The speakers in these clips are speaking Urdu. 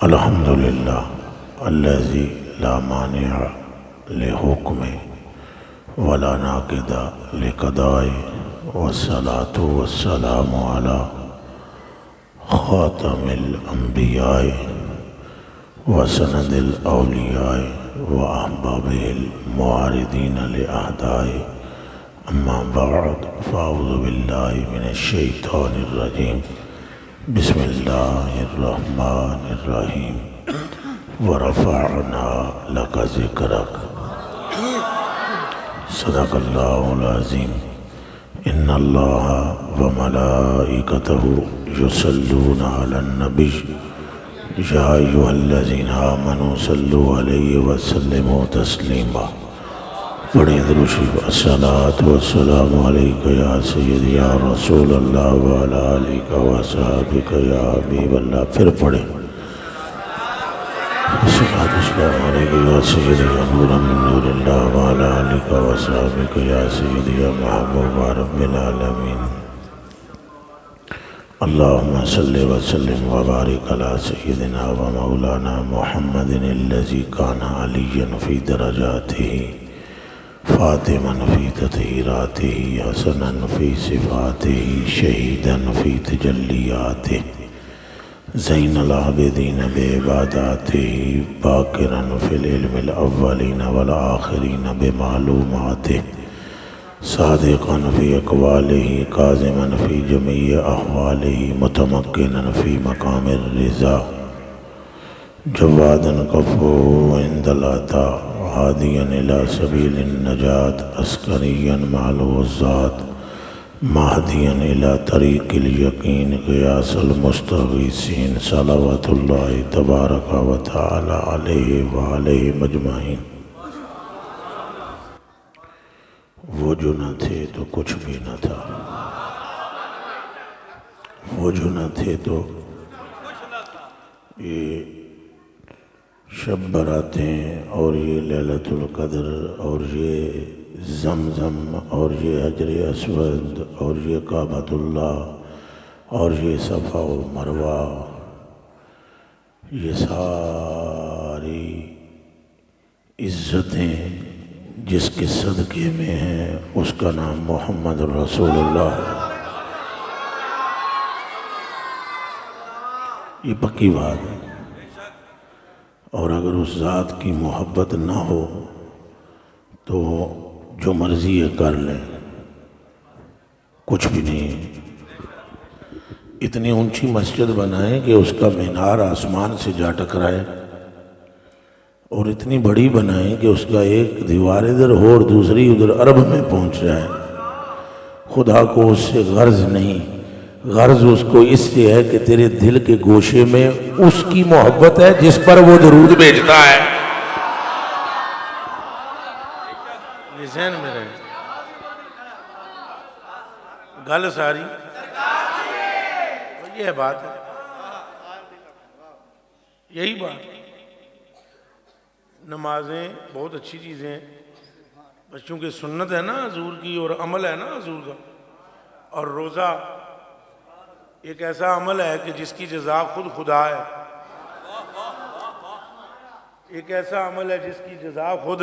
الحمد للہ الذی لا مانع لحکمہ ولا ناقض لقضائہ والصلاة والسلام علی خاتم الانبیاء وسند الاولیاء واحبابہ المعارضین لأعدائہ اما بعد فاعوذ باللہ من الشیطان الرجیم بسم اللہ الرحمن الرحیم ورفعنا لک ذکرک صدق اللہ العظیم ان اللہ وملائکتہ یصلون علی النبی یا ایھا الذین آمنوا صلوا علیہ وسلموا تسلیما پڑھیں درود شریف الصلاۃ والسلام علیک یا سیدی یا رسول اللہ وعلی آلک وصحبک یا حبیب اللہ. پھر پڑھیں الصلاۃ والسلام علیک یا سیدی یا نور من نور اللہ وعلی آلک وصحبک یا سیدی یا محبوب رب العالمین. اللہم صلی وسلم وبارک علی سیدنا و مولانا محمد الذی کان علیا فی درجاتہ فاطما فی تطہیراتہ حسنا فی صفاتہ شہیدا فی تجلیاتہ زین العابدین بعباداتہ باکرا فی العلم الاولین والآخرین بمعلوماتہ صادقا فی اقوالہ کاظما فی جمیع احوالہ متمکنا فی مقام الرضا جوادا کفوا عند العطاء ہادیا الی سبیل النجات عسکریا مع الوزات مہدیا الی طریق الیقین غیاث المستغیثین صلوات اللہ تبارک و تعالی علیہ وآلہ مجمعین. وہ جو نہ تھے تو کچھ بھی نہ تھا، وہ جو نہ تھے تو یہ شب براتیں اور یہ لیلۃ القدر اور یہ زمزم اور یہ حجر اسود اور یہ کعبۃ اللہ اور یہ صفا و مروہ، یہ ساری عزتیں جس کے صدقے میں ہیں اس کا نام محمد رسول اللہ ہے. یہ پکی بات ہے. اور اگر اس ذات کی محبت نہ ہو تو جو مرضی ہے کر لیں، کچھ بھی نہیں. اتنی اونچی مسجد بنائیں کہ اس کا مینار آسمان سے جا ٹکرائے، اور اتنی بڑی بنائیں کہ اس کا ایک دیوار ادھر ہو اور دوسری ادھر عرب میں پہنچ جائے. خدا کو اس سے غرض نہیں، غرض اس کو اس سے ہے کہ تیرے دل کے گوشے میں اس کی محبت ہے جس پر وہ درود بھیجتا ہے. یہ ذہن میں رہے گل ساری یہ بات ہے، یہی بات. نمازیں بہت اچھی چیزیں ہیں، بچوں کی سنت ہے نا حضور کی، اور عمل ہے نا حضور کا. اور روزہ ایک ایسا عمل ہے کہ جس کی جزا خود خدا ہے. ایک ایسا عمل ہے جس کی جزا خود.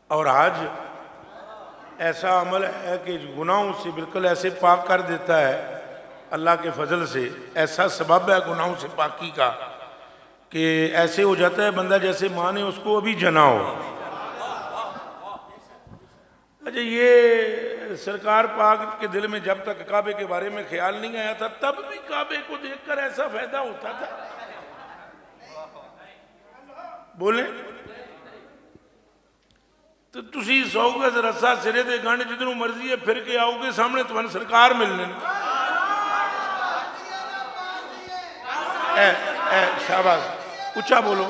اور حج ایسا عمل ہے کہ گناہوں سے بالکل ایسے پاک کر دیتا ہے اللہ کے فضل سے. ایسا سبب ہے گناہوں سے پاکی کا کہ ایسے ہو جاتا ہے بندہ جیسے ماں نے اس کو ابھی جنا ہو. اچھا، یہ سرکار پاک کے دل میں جب تک کعبے کے بارے میں خیال نہیں آیا تھا تب بھی کعبے کو دیکھ کر ایسا فائدہ ہوتا تھا. بولیں تو تسی 100 گز رسا سرے دے گانڈ جتنوں مرضی ہے پھر کے آؤ گے سامنے تو سرکار ملنے. اے شاباش، اچھا بولو.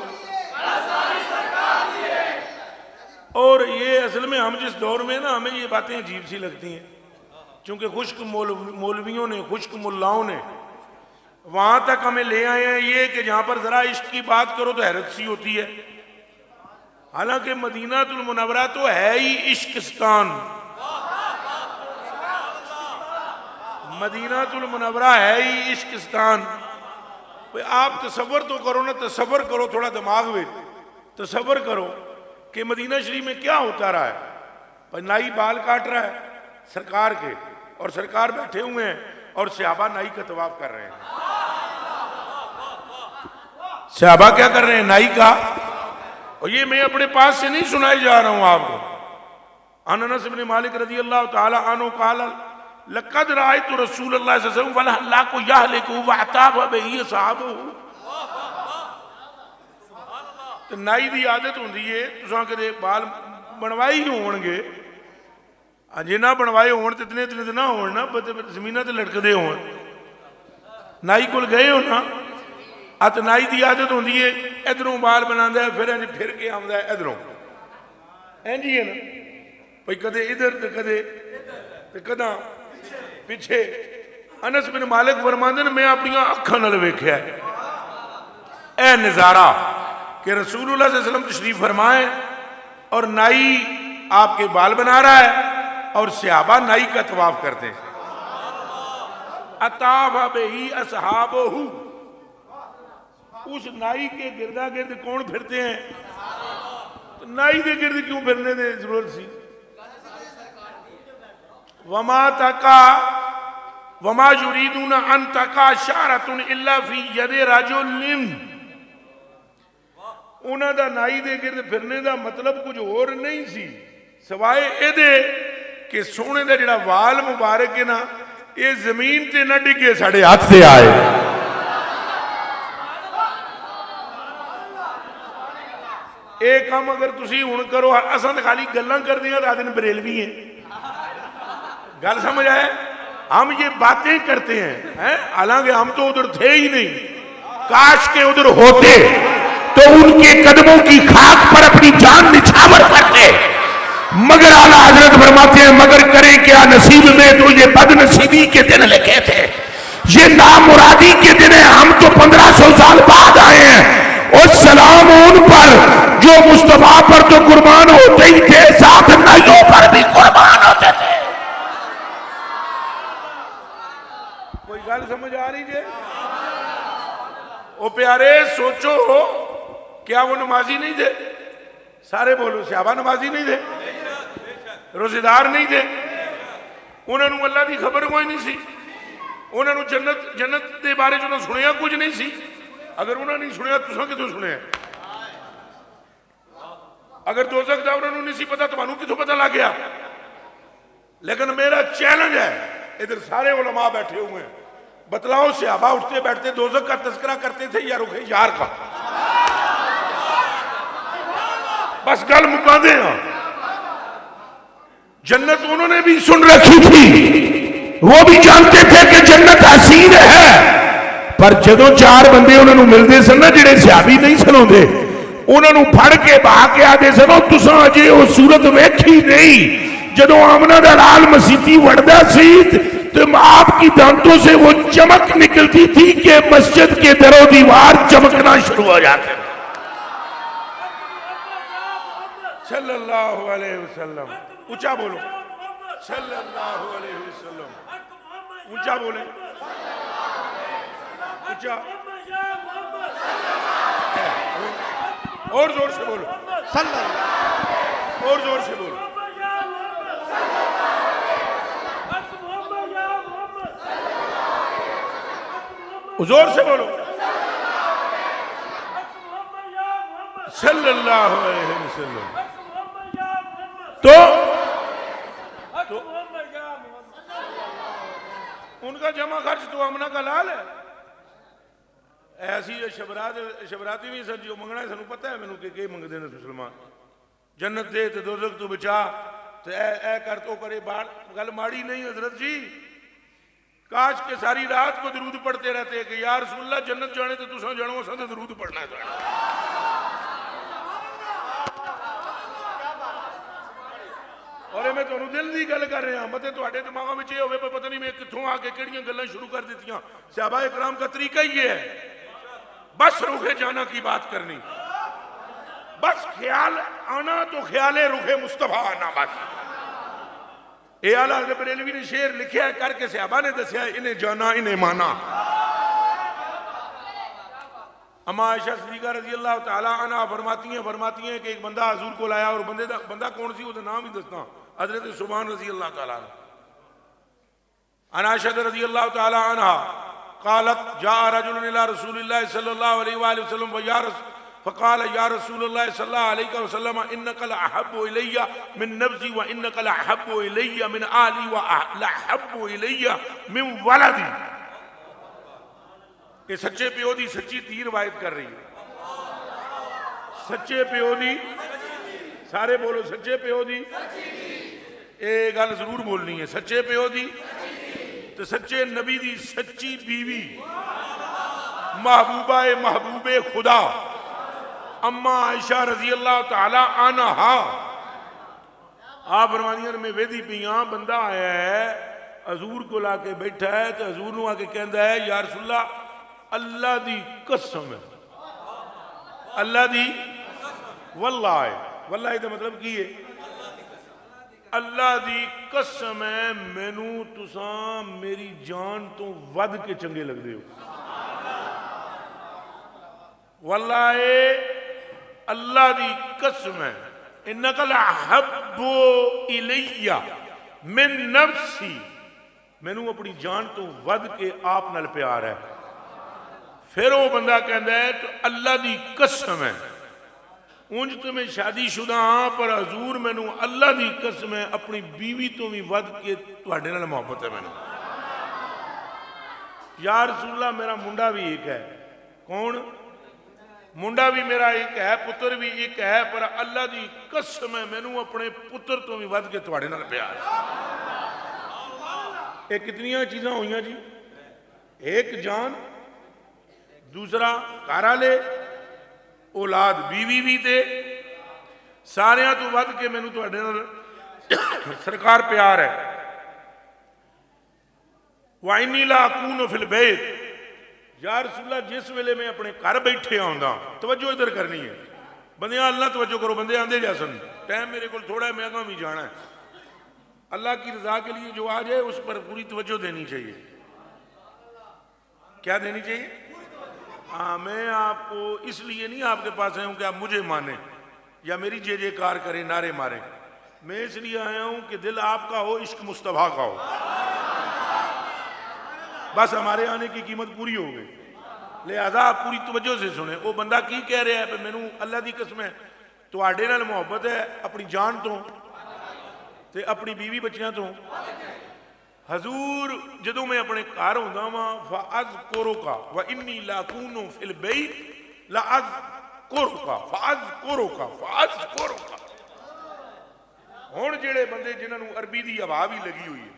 اور یہ اصل میں ہم جس دور میں نا، ہمیں یہ باتیں عجیب سی لگتی ہیں چونکہ خشک مولویوں نے، خشک ملاؤں نے وہاں تک ہمیں لے آئے ہیں یہ کہ جہاں پر ذرا عشق کی بات کرو تو حیرت سی ہوتی ہے. حالانکہ مدینہ المنورہ تو ہے ہی عشقستان. مدینہ المنورہ ہے ہی عشقستان. آپ تصور تو کرو نا، تصور کرو تھوڑا دماغ میں تصور کرو کہ مدینہ شریف میں کیا ہوتا رہا ہے. نائی بال کاٹ رہا ہے سرکار کے، اور سرکار بیٹھے ہوئے ہیں اور صحابہ نائی کا طواف کر رہے ہیں. صحابہ کیا کر رہے ہیں؟ نائی کا. اور یہ میں اپنے پاس سے نہیں سنائی جا رہا ہوں آپ کو. انس بن مالک رضی اللہ تعالی عنہ قال لقد رأيت رسول اللہ صلی اللہ علیہ وسلم والحلاق یحلق واعتاب به صحابہ. تو نائی دی عادت ہوندی ہے تساں کدے بال بنوائی ہی ہون گے، جے نہ بنوائے ہون تے اتنے اتنے نہ ہون نا، زمیناں تے لٹکدے ہون. نائی کول گئے ہو نا، ات نائی دی عادت ہوندی ہے ادھروں بال بناندا ہے، پھر کے آندا ہے ادھروں. اینجی ہے نا بھئی کدے ادھر تے کدے کداں پیچھے. انس بن مالک فرماندے نے میں اپنی اکھاں نال ویکھیا ہے اے نظارہ کہ رسول اللہ صلی اللہ علیہ وسلم تشریف فرمائے اور نائی آپ کے بال بنا رہا ہے اور صحابہ نائی کا طواف کرتے ہیں. اطاف بہی اصحابہ، اس نائی کے گردا گرد کون پھرتے ہیں؟ نائی کے گرد کیوں پھرنے دے ضرورت سی؟ وما یریدون ان تقع شعرۃ الا فی ید رجل. انہاں دا نائی دے گرد پھرنے دا مطلب کچھ اور نہیں سی سوائے اے دے کہ سونے دا جڑا وال مبارک ہے نا یہ زمین تے نہ ڈگے ساڑھے ہاتھ سے آئے. ایک کام اگر تسی ہون کرو، اساں تے خالی گلاں کر دیاں رات دن بریلوی ہیں. گل سمجھ آئے؟ ہم یہ باتیں کرتے ہیں حالانکہ ہم تو ادھر تھے ہی نہیں. کاش کے ادھر ہوتے تو ان کے قدموں کی خاک پر اپنی جان نچھاور کرتے. مگر اعلیٰ حضرت فرماتے ہیں مگر کریں کیا نصیب میں تو یہ بد نصیبی کے دن لکھے تھے، یہ نامرادی کے دن ہیں. ہم تو 1500 سال بعد آئے ہیں. اور سلام ان پر جو مصطفیٰ پر تو قربان ہوتے ہی تھے، ساتھ نائیوں پر بھی قربان ہوتے تھے. کوئی گل سمجھ آ رہی ہے؟ او پیارے سوچو کیا وہ نمازی نہیں تھے؟ سارے بولو صحابہ نمازی نہیں تھے؟ روزے دار نہیں تھے؟ انہوں نے اللہ دی خبر کوئی نہیں سی؟ انہوں نے جنت دے بارے جو سنیا کچھ نہیں سی؟ اگر انہوں نے نہیں سنیا تو کتوں سنیا؟ اگر دوزخ دا انہوں نے نہیں سی پتا تو انہوں کتوں پتا لگ گیا؟ لیکن میرا چیلنج ہے، ادھر سارے علماء بیٹھے ہوئے ہیں، بتلاؤ صحابہ اٹھتے بیٹھتے دوزخ کا تذکرہ کرتے تھے یا رخ یار کا؟ بس گل مکا دیں. جنت انہوں نے بھی سن رکھی تھی، وہ بھی جانتے تھے کہ جنت حسین ہے. پر جدوں 4 بندے انہوں نے ملتے سن نا جڑے صحابی نہیں سنوں دے، انہوں نے پھڑ کے بہا کے آدھے سنو تساں اجے وہ صورت ویکھی نہیں. جدوں آمنہ دا لال مسیتی وڑدا سی تو آپ کی دانتوں سے وہ چمک نکلتی تھی کہ مسجد کے در و دیوار چمکنا شروع ہو جاتے. صلی اللہ علیہ وسلم. اونچا بولو صلی اللہ علیہ وسلم. اونچا بولیں، اونچا اور زور سے بولو، صلی اللہ، اور زور سے بولو. زور سے بولو صلی اللہ علیہ وسلم. تو ان کا جمع خرچ تو امنہ کا لال ہے. ایسی شبراتی نہیں سر جو منگنا ہے سنو پتہ ہے میں کہ منگ دینا مسلمان جنت دے تو دوزخ تو بچا تو اے کر تو کرے گل ماڑی نہیں حضرت جی. کاش کے ساری رات کو درود پڑھتے رہتے ہیں کہ یا رسول اللہ جنت جانے تو تساں جانو اساں تے درود پڑھنا ہے. اور میں تو دل دی گل کر رہا ہوں، متے تواڈے دماغاں وچ یہ ہوے پتہ نہیں میں کتھوں آ کے کیڑیاں گلاں شروع کر دتیاں. صحابہ اکرام کا طریقہ یہ ہے بس رخ جانا کی بات کرنی، بس خیال آنا تو خیال رخ مصطفیٰ آنا. بس اے اعلیٰ حضرت بریلوی نے شعر لکھیا ہے کر کے صحابہ نے دسیا انہیں جانا انہیں مانا. اما عائشہ صدیقہ رضی اللہ تعالیٰ عنہ فرماتی ہیں کہ ایک بندہ حضور کو لایا، اور بندہ کون سی وہ نام ہی دستا، حضرت سبحان رضی اللہ تعالیٰ عنہ. عن عائشہ رضی اللہ تعالیٰ عنہ قالت جاء رجل الى رسول اللہ صلی اللہ علیہ وآلہ وسلم فقال یا رسول اللہ صلی اللہ علیہ وسلم انک لأحب الی من نفسی وانک لأحب الی من آلی ولأحب الی من ولدی. کہ سچے پیو دی سچی تی روایت کر رہی ہے. سچے پیو دی، سارے بولو سچے پیو دی، اے گل ضرور بولنی ہے. سچے پیو دی تو سچے نبی دی سچی بیوی محبوبہ محبوب خدا اما عائشہ رضی اللہ تعالی عنہ آپ فرمانی ہیں میں ویدی پیاں بندہ آیا ہے حضور کو لا کے بیٹھا ہے تو حضور نو آ کے کہندا ہے یا رسول اللہ اللہ دی قسم ہے، اللہ دی واللہ ہے. واللہ دا مطلب کی ہے؟ اللہ دی قسم ہے مینوں تساں میری جان تو ود کے چنگے لگ دے ہو. واللہ اللہ دی قسم ہے انک لأحب الی من نفسی، مینوں اپنی جان تو ود کے آپ نال پیار ہے. پھر وہ بندہ کہندا ہے تو اللہ دی قسم ہے اونج تو میں شادی شدہ ہاں پر حضور مینوں اللہ دی قسم ہے اپنی بیوی تو بھی ود کے تواڈے نال محبت ہے مینوں. یا رسول اللہ میرا منڈا بھی ایک ہے. کون؟ منڈا بھی میرا ایک ہے، پتر بھی ایک ہے، پر اللہ دی قسم ہے مینوں اپنے پتر تو بھی ود کے تواڈے نال پیار ہے. یہ کتنیاں چیزاں ہوئیاں جی؟ ایک جان، دوسرا گھر والے، اولاد بیوی بھی تے ساریاں تو ود کے مینوں تواڈے نال سرکار پیار ہے. وَإِنِّي لَا أَكُونُ فِي الْبَيْتِ، یا رسول اللہ جس ویلے میں اپنے گھر بیٹھے آندا توجہ ادھر کرنی ہے. بندیاں اللہ توجہ کرو، بندے آندے جیسن ٹائم میرے کو تھوڑا ہے میں اگاں بھی جانا ہے. اللہ کی رضا کے لیے جو آ جائے اس پر پوری توجہ دینی چاہیے. کیا دینی چاہیے؟ ہاں میں آپ کو اس لیے نہیں آپ کے پاس آیا ہوں کہ آپ مجھے مانیں یا میری جے جے کار کریں نعرے ماریں. میں اس لیے آیا ہوں کہ دل آپ کا ہو، عشق مصطفیٰ کا ہو. بس ہمارے آنے کی قیمت پوری ہو گئی، لہذا آپ پوری توجہ سے سنیں. وہ بندہ کی کہہ رہا ہے پہ مینوں اللہ دی قسم ہے تواڈے نال محبت ہے اپنی جان تو تے اپنی بیوی بچیاں تو. حضور جدوں میں اپنے گھر ہوندا واں فاذکرک وانی لاکون فی البیت لاذکرک فاذکرک. ہن جڑے بندے جنہاں نوں عربی دی ہوا بھی لگی ہوئی ہے،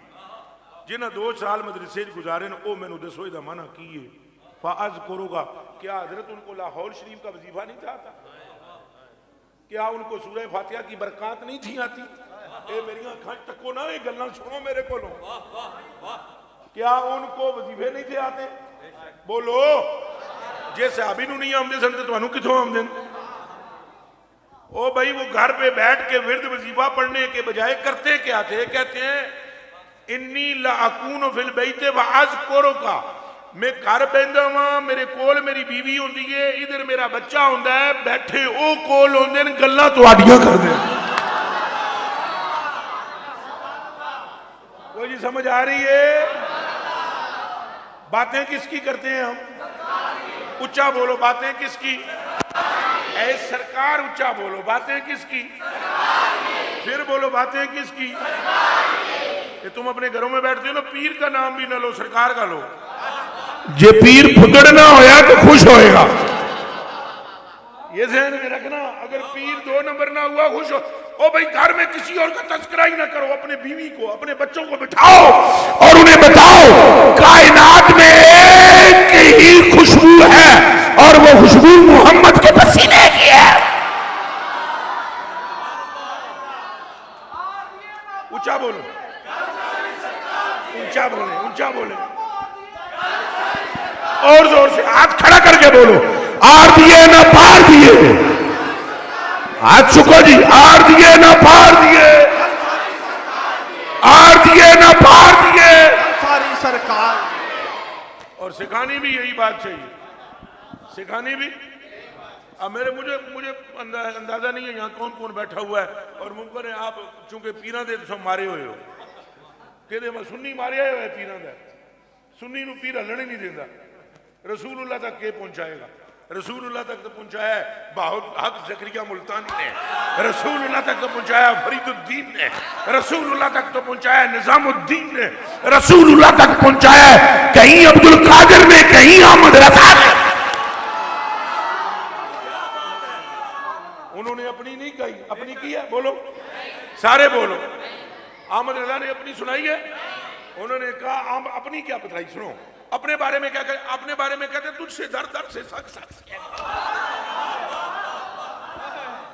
جنہاں 2 سال مدرسے گزارے نا، او مینوں دسو دا معنی کی ہے فاذکرک؟ کیا حضرت ان کو لاہور شریف کا وظیفہ نہیں تھا آتا؟ کیا ان کو سورہ فاتحہ کی برکات نہیں تھی آتی؟ اے میری آنکھاں تکو نہ، یہ گلاں سنو میرے کو. کیا ان کو وظیفے نہیں تھے آتے؟ بولو. جے صحابی نو نہیں آمدے سن تے تانوں کتھوں آمدے؟ او بھائی وہ گھر پہ بیٹھ کے ورد وظیفہ پڑھنے کے بجائے کرتے کیا تھے؟ کہتے ہیں انی لاکون فی البیت واذکرک، میں گھر بہندا ہاں میرے کول میری بیوی ہوندی ہے، ادھر میرا بچہ ہوندا ہے، بیٹھے او کول ہوندے نے گلاں تواڈیاں کردے. وہ جی سمجھ آ رہی ہے؟ باتیں کس کی کرتے ہیں ہم؟ اچھا بولو باتیں کس کی؟ اے سرکار اچھا بولو باتیں کس کی؟ پھر بولو باتیں کس کی؟ کہ تم اپنے گھروں میں بیٹھتے ہو نا، پیر کا نام بھی نہ لو، سرکار کا لو. جے پیر پھدڑ نہ ہویا تو خوش ہوئے گا. یہ ذہن میں رکھنا، اگر پیر 2 نمبر نہ ہوا خوش ہو. او بھائی گھر میں کسی اور کا تذکرہ ہی نہ کرو، اپنے بیوی کو اپنے بچوں کو بٹھاؤ اور انہیں بتاؤ کائنات میں ایک ہی خوشبو ہے اور وہ خوشبو محمد کے پسینے کی ہے. اونچا بولو، اونچا بولے، اونچا بولے، اور زور سے ہاتھ کھڑا کر کے بولو. آر دیے نہ پار دیے. ہاتھ چکو جی. آر دیے نہ پار دیے، آر دیے نہ پار دیے. ساری سرکار. اور سکھانی بھی یہی بات چاہیے. سکھانی بھی. اب مجھے اندازہ نہیں ہے یہاں کون کون بیٹھا ہوا ہے, اور ممکن ہے آپ چونکہ پیران دے تو مارے ہوئے ہو کہ سنی ماریا ہوا ہے پیران دا, سنی نو پیر ہلنے نہیں دینا. رسول اللہ تک کے پہنچائے گا؟ رسول اللہ تک تو پہنچایا ہے بہت حق زکریا ملتانی نے, رسول اللہ تک تو پہنچایا فرید الدین نے, رسول اللہ تک تو پہنچایا نظام الدین نے, رسول اللہ تک پہنچایا ہے کہیں عبد القادر نے, کہیں احمد رضا نے. انہوں نے اپنی نہیں کہی, اپنی کی ہے, بولو سارے بولو. احمد رضا نے اپنی سنائی ہے, انہوں نے کہا اپنی کیا بتائی, سنو اپنے بارے میں کیا کہتے, اپنے بارے میں کہتے تجھ سے در در سے سخت سخت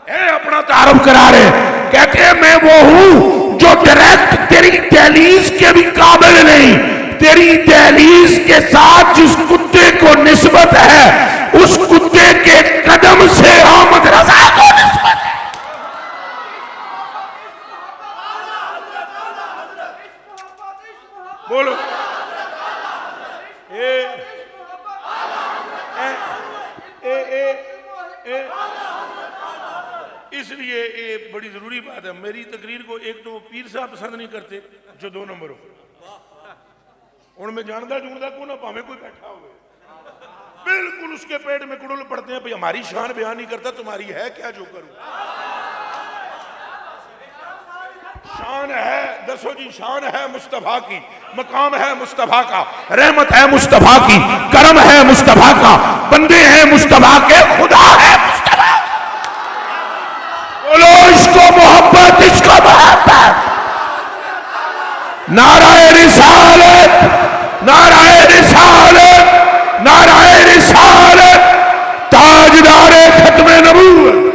اے اپنا تعارف کرا رہے, کہتے ہیں میں وہ ہوں جو ڈائریکٹ تیری دہلیز کے بھی قابل نہیں, تیری دہلیز کے ساتھ جس کتے کو نسبت ہے اس کتے کے قدم سے احمد رضا کو نسبت ہے. بولو اس لیے یہ بڑی ضروری بات ہے. میری تقریر کو ایک تو پیر صاحب پسند نہیں کرتے جو 2 نمبر ہو, ان میں جاندہ کو نہ پاویں کوئی بیٹھا ہوئے بالکل اس کے پیٹ میں کڑل پڑتے ہیں, ہماری شان بیان نہیں کرتا, تمہاری ہے کیا جو کروں. شان ہے, دسو جی, شان ہے مصطفیٰ کی, مقام ہے مصطفیٰ کا, رحمت ہے مصطفیٰ کی, کرم ہے مصطفیٰ کا, بندے ہیں مصطفیٰ کے, خدا ہے مصطفیٰ. بولو عشق و محبت, عشق و محبت. نعرہ رسالت, نعرہ رسالت, نعرہ رسالت, تاجدار ختم نبوت.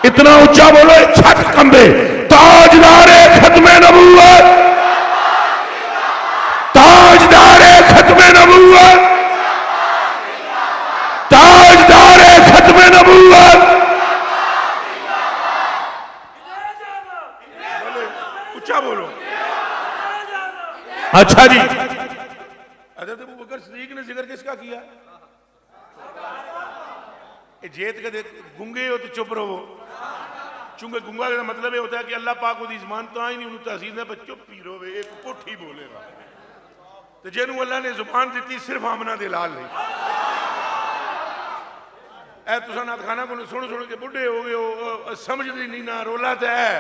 اتنا اونچا بولو چھت کمبے, تاجدار ختم نبوت, تاجدار ختم نبوت, تاجدار ختم نبوت. اونچا بولو. اچھا جی, حضرت ابوبکر صدیق نے ذکر کس کا کیا؟ جیت کے گنگے ہو تو چپ رہو, چونکہ گنگا کا مطلب یہ ہوتا ہے کہ اللہ پاک کو دی زبان تو آئی نہیں, انہوں تحصیل ہے پر چپ پی رہو, ایک کوٹھی بولے گا. تو جنہوں اللہ نے زبان دیتی صرف آمنہ دے لال نہیں. اے تسا نات خانہ کو سن کے بڑھے ہو گئے ہو, سمجھ دی نہیں نہ رولا تے ہے.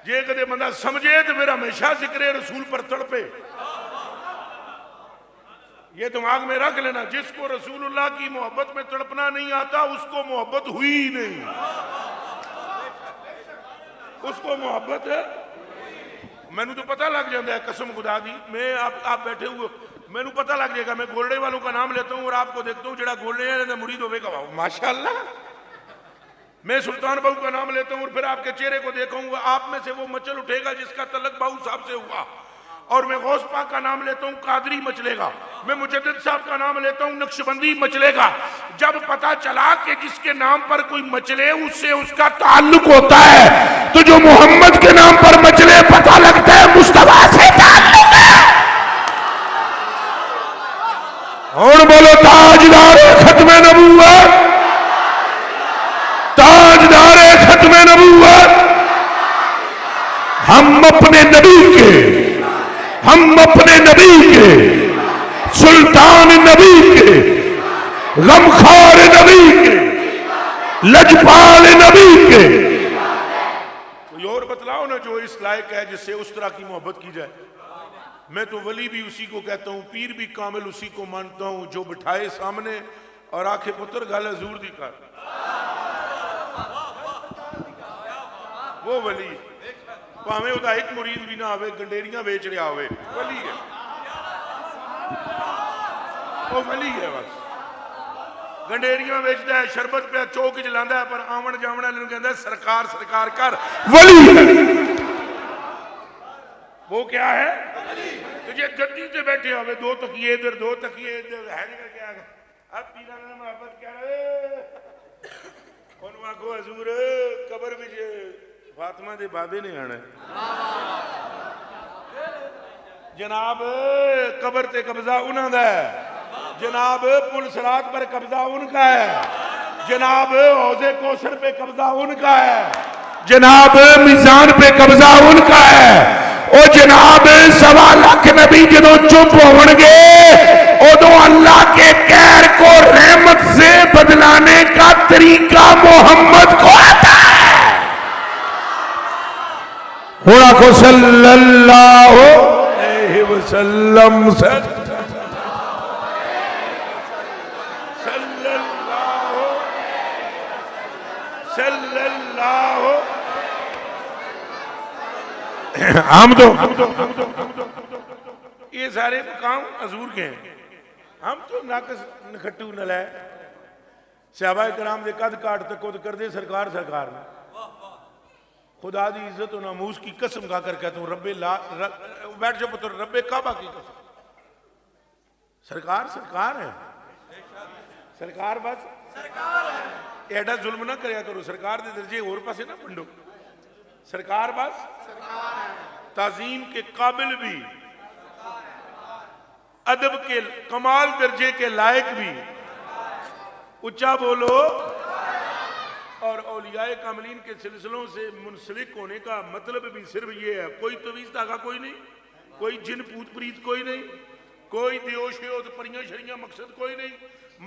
جے کدے بندہ سمجھے تو پھر ہمیشہ ذکر رسول پر تڑپے. یہ دماغ میں رکھ لینا, جس کو رسول اللہ کی محبت میں تڑپنا نہیں آتا اس کو محبت ہوئی ہی نہیں, اس کو محبت ہے. میں نے تو پتہ لگ جاتا ہے قسم خدا دی, میں آپ بیٹھے ہوئے میں نے پتہ لگ جائے گا, میں گولڈے والوں کا نام لیتا ہوں اور آپ کو دیکھتا ہوں جڑا گولڈے ہیں مرید ہوئے گا ماشاءاللہ. میں سلطان بہو کا نام لیتا ہوں اور پھر آپ کے چہرے کو دیکھوں گا, آپ میں سے وہ مچل اٹھے گا جس کا تعلق بہو صاحب سے ہوا. اور میں غوث پاک کا نام لیتا ہوں, قادری مچلے گا. میں مجدد صاحب کا نام لیتا ہوں, نقشبندی مچلے گا. جب پتا چلا کہ جس کے نام پر کوئی مچلے اس سے اس کا تعلق ہوتا ہے, تو جو محمد کے نام پر مچلے پتا لگتا ہے مصطفیٰ سے تعلق ہے. اور بولو تاجدار ختم نبوت, تاجدار ختم نبوت. ہم اپنے نبی کے, ہم اپنے نبی کے, سلطان نبی کے, غمخوار نبی کے, لجپال نبی کے. کوئی اور بتلاؤ نا جو اس لائق ہے جس سے اس طرح کی محبت کی جائے. میں تو ولی بھی اسی کو کہتا ہوں, پیر بھی کامل اسی کو مانتا ہوں جو بٹھائے سامنے اور آنکھیں پتر گل حضور دی کر, وہ ولی. پاویں ہوتا ایک مرید بھی نہ ہوئے, گنڈیریاں بیچ رہا ہوئے, ولی ہے, وہ ولی ہے. بس گنڈیریاں بیچتا ہے, شربت پہ چوک جلاندا ہے, پر آمن جامنا لنوں کہندا ہے سرکار سرکار کر, ولی ہے. وہ کیا ہے؟ تجھے گدی سے بیٹھے ہوئے, 2 تکیے ادھر 2 تکیے ادھر ہے نہیں کیا گا, اب پیران نے محبت کیا ہے. انہوں کو حضور قبر میں فاطمہ دے بابے نے آنا ہے جناب, قبر تے قبضہ انہاں دا ہے. جناب پل صراط پر قبضہ ان کا ہے، جناب حوض کوثر پہ قبضہ ان کا ہے، جناب میزان پہ قبضہ ان کا ہے۔ او جناب 1.25 لاکھ نبی جدو چپ ہون گے ادو اللہ کے قہر کو رحمت سے بدلانے کا طریقہ محمد کو آتا ہے۔ ہونا کو صلی اللہ علیہ وسلم ہم تو یہ سارے مقام حضور کے ہیں، ہم تو ناقص نکھٹو نلائے صحابہ کرام دے قد کاٹ تکو کر دے سرکار سرکار نے خدا دی عزت و ناموس کی قسم کھا کر کہتا ہوں رب بیٹھ جاؤ پتر رب کعبہ کی قسم سرکار سرکار ہے، سرکار بس ایڈا ظلم نہ کریا کرو، سرکار دے درجے اور پاسے نہ پنڈو، سرکار بس تعظیم کے قابل بھی، ادب کے کمال درجے کے لائق بھی، اچھا بولو۔ اور اولیاء کاملین کے سلسلوں سے منسلک ہونے کا مطلب بھی صرف یہ ہے، کوئی تویز داغا کوئی نہیں، کوئی جن پوت پریت کوئی نہیں، کوئی دیو شیو پریاں شریاں مقصد کوئی نہیں،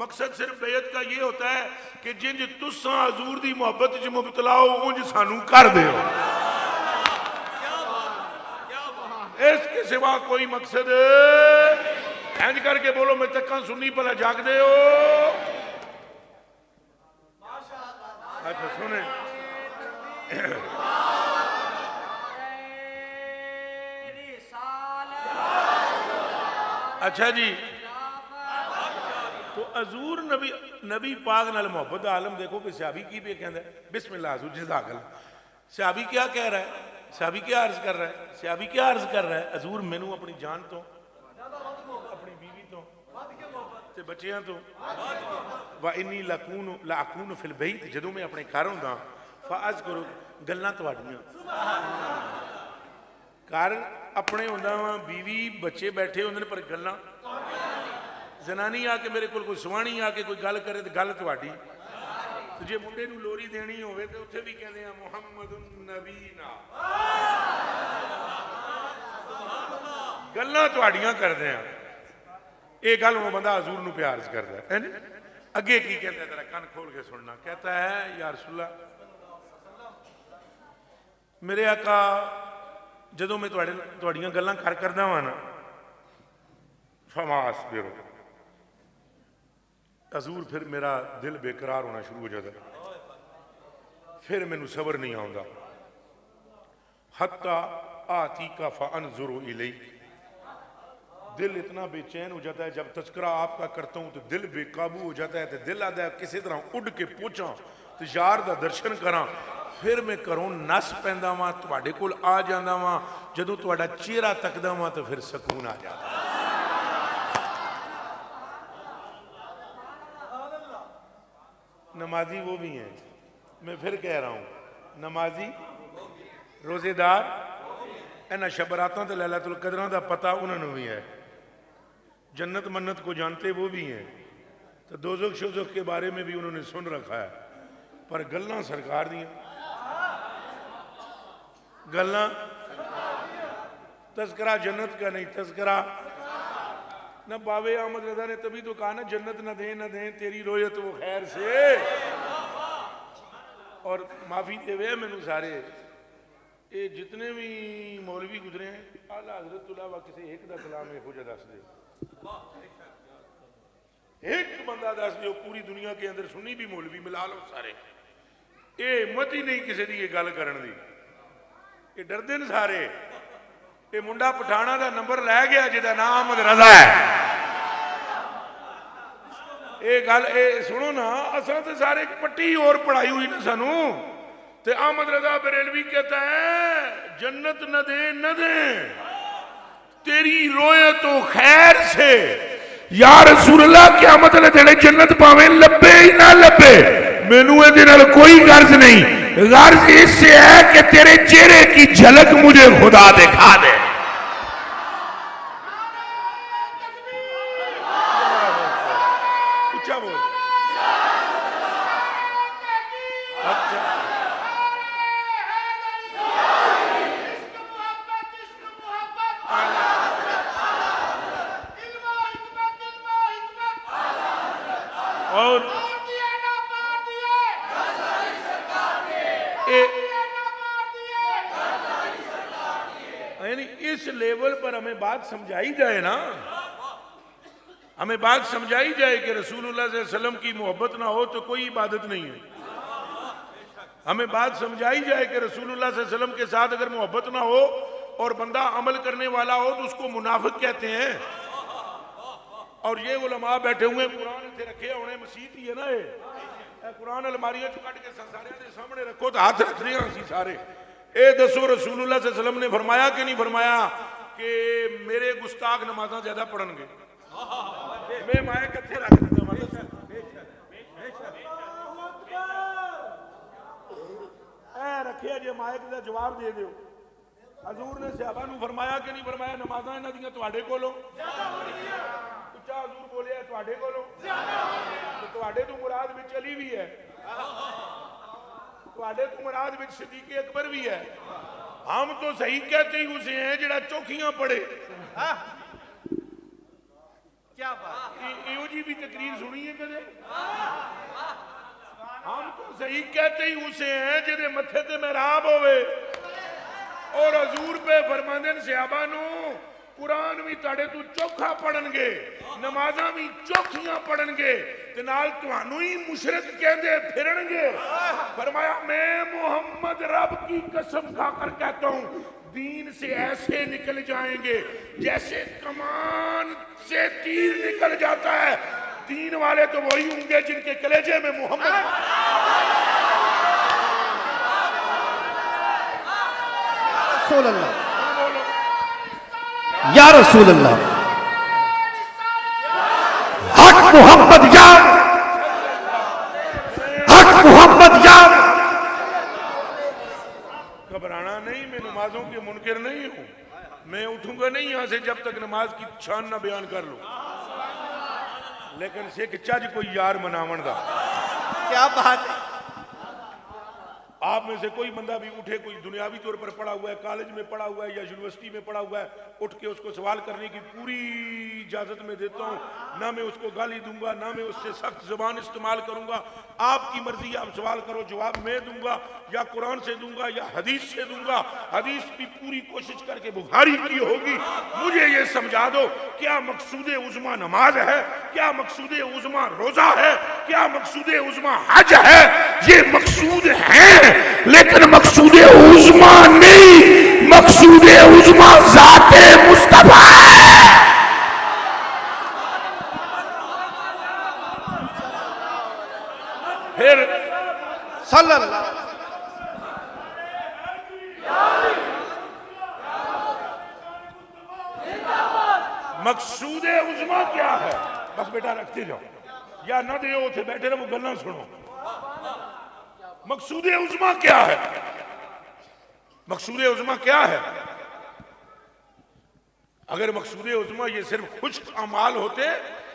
مقصد صرف بیعت کا یہ ہوتا ہے کہ جنج تساں حضور دی محبت جو مبتلا ہو انج سانو کر دے ہو، اس کے سوا کوئی مقصد ہینج کر کے بولو میں تکاں سنی پلا جاگ دے ہو۔ اچھا سنیں اچھا جی تو حضور نبی پاک نال محبت عالم دیکھو کہ صحابی کی بھی کہندا ہے بسم اللہ حضور جزاک اللہ، صحابی کیا کہہ رہا ہے، صحابی کیا عرض کر رہا ہے، صحابی کیا عرض کر رہا ہے، حضور مینوں اپنی جان تو اپنی بیوی تو تے بچیاں تو وَإِنِّي لَأَكُونُ فِي الْبَيْتِ جدوں میں اپنے گھر ہوندا فَأَذْكُرُ گلاں تواڈیاں گھر اپنے ہوندا وا بیوی بچے بیٹھے ہوندے پر گلاں زنانی آ کے میرے کول کوئی سوانی آ کے کوئی گل کرے تے گل تواڈی، جے منڈے نو لوری دینی ہوئے تے اوتھے بھی کہندے ہیں محمد النبینا گلاں تواڈیاں کردے ہیں، یہ گل وہ بندہ حضور نو پیار سے کردا ہے۔ اگے کی کہتا ہے ذرا کان کھول کے سننا، کہتا ہے یا رسول اللہ میرے آقا جدوں میں تواڈیاں گلاں کردا ہاں نا فما اصبر حضور پھر میرا دل بے قرار ہونا شروع ہو جاتا ہے، پھر مینوں صبر نہیں آوندا، حتی آتیک فانظر الیک دل اتنا بے چین ہو جاتا ہے، جب تذکرہ آپ کا کرتا ہوں تو دل بے قابو ہو جاتا ہے، تو دل آتا ہے کسی طرح اڑ کے پہنچاں تو یار دا درشن کراں، پھر میں کروں نس پیندا واں تواڈے کول آ جاندا واں، جدوں تواڈا چہرہ تکدا واں تو پھر سکون آ جاتا ہے۔ نمازی وہ بھی ہیں، میں پھر کہہ رہا ہوں نمازی روزے دار انہاں شبراتاں تے لیلۃ القدراں دا پتہ انہاں نوں بھی ہے، جنت منت کو جانتے وہ بھی ہیں، تو دوزخ شوزخ کے بارے میں بھی انہوں نے سن رکھا ہے، پر گلاں سرکار دیاں گلاں تذکرہ جنت کا نہیں، تذکرہ نہ باوے احمد رضا نے تبھی تو کہا نا جنت نہ دیں تیری رویت وہ خیر سے، اور معافی دے وے میں نو سارے یہ جتنے بھی مولوی گزرے ہیں اعلیٰ حضرت تو علاوہ کسی ایک دا کلام ہو جا دس دے، ایک بندہ دس دیو پوری دنیا کے اندر سنی بھی مولوی ملا لو سارے، یہ ہمت ہی نہیں کسی دی یہ گل کرن دی، یہ ڈردے نے سارے، یہ منڈا پٹھانا دا نمبر لے گیا جدا نام احمد رضا ہے، یہ گل سنو نا اساں تے سارے پٹی اور پڑھائی ہوئی نا سانو، تے احمد رضا بریلوی کہتا ہے جنت نہ دیں تیری رویت و خیر سے، یا رسول اللہ قیامت والے دن جنت پاویں لبے ہی نہ لبے مینوں اے نال کوئی غرض نہیں، غرض اس سے ہے کہ تیرے چہرے کی جھلک مجھے خدا دکھا دے۔ اچھا اور یعنی اس لیول پر ہمیں بات سمجھائی جائے نا، ہمیں بات سمجھائی جائے کہ رسول اللہ صلی اللہ علیہ وسلم کی محبت نہ ہو تو کوئی عبادت نہیں ہے. ہمیں بات سمجھائی جائے کہ رسول اللہ صلی اللہ علیہ وسلم کے ساتھ اگر محبت نہ ہو اور بندہ عمل کرنے والا ہو تو اس کو منافق کہتے ہیں. اور یہ علماء بیٹھے ہوئے قرآن اتنے رکھے ہونے مسیح ہی ہے نا، یہ قرآن الماریاں چ کٹ کے سارے دے سامنے رکھو تو ہاتھ رکھ رہے ہیں سارے. اے دسو رسول اللہ صلی اللہ علیہ وسلم نے فرمایا کہ نہیں فرمایا کہ میرے گستاخ نمازاں زیادہ پڑھن گے؟ میں مائے کتھے رکھ دیتا اے رکھے جی مائک دا جواب دے دیو. حضور نے صحابہ نو فرمایا کہ نہیں فرمایا نمازاں انہاں دیاں تواڈے کولوں؟ اچھا حضور بولے ہے تواڈے کولوں؟ تواڈے تو مراد وچ علی بھی ہے، تواڈے تو مراد وچ صدیق اکبر بھی ہے. ہم تو صحیح کہتے ہی اسے ہیں جڑا چوکھیاں پڑھے. کیا بات ایو جی بھی تقریر سنی ہے کدے؟ ہم تو صحیح کہتے ہی اسے ہیں جدے متھے تے محراب ہوئے اور حضور پہ فرماندے صحابہ نو قرآن بھی تاڑے تو چوکھا پڑھن گے، نمازاں بھی چوکھیاں پڑھن گے تے نال تانوں ہی مشرک کہندے پھرن گے. فرمایا میں محمد رب کی قسم کھا کر کہتا ہوں دین سے ایسے نکل جائیں گے جیسے کمان سے تیر نکل جاتا ہے. دین والے تو وہی ہوں گے جن کے کلیجے میں محمد رسول اللہ، یا رسول اللہ، حق محمد یاد، حق محمد یاد. گھبرانا نہیں، میں نمازوں کے منکر نہیں ہوں. میں اٹھوں گا نہیں یہاں سے جب تک نماز کی شان نہ بیان کر لوں. لیکن سکھ چج کوئی یار مناون دا. کیا بات ہے. آپ میں سے کوئی بندہ بھی اٹھے، کوئی دنیاوی طور پر پڑھا ہوا ہے، کالج میں پڑھا ہوا ہے یا یونیورسٹی میں پڑھا ہوا ہے، اٹھ کے اس کو سوال کرنے کی پوری اجازت میں دیتا ہوں. نہ میں اس کو گالی دوں گا، نہ میں اس سے سخت زبان استعمال کروں گا. آپ کی مرضی، آپ سوال کرو، جواب میں دوں گا یا قرآن سے دوں گا یا حدیث سے دوں گا. حدیث کی پوری کوشش کر کے بخاری کی ہوگی. مجھے یہ سمجھا دو کیا مقصود عظمیٰ نماز ہے، کیا مقصود عظمیٰ روزہ ہے، کیا مقصود عظمیٰ حج ہے؟ یہ مقصود ہیں لیکن مقصود عظمیٰ نہیں، مقصود عظمیٰ ذات مصطفیٰ ہے. پھر صلی اللہ مقصود عظمیٰ کیا ہے؟ بس بیٹا رکھتے جاؤ یا نہ دیو تھے بیٹھے رہو گلنا سنو. مقصود عظمیٰ کیا ہے؟ مقصود عظمیٰ کیا ہے؟ اگر مقصود عظمیٰ یہ صرف خشک اعمال ہوتے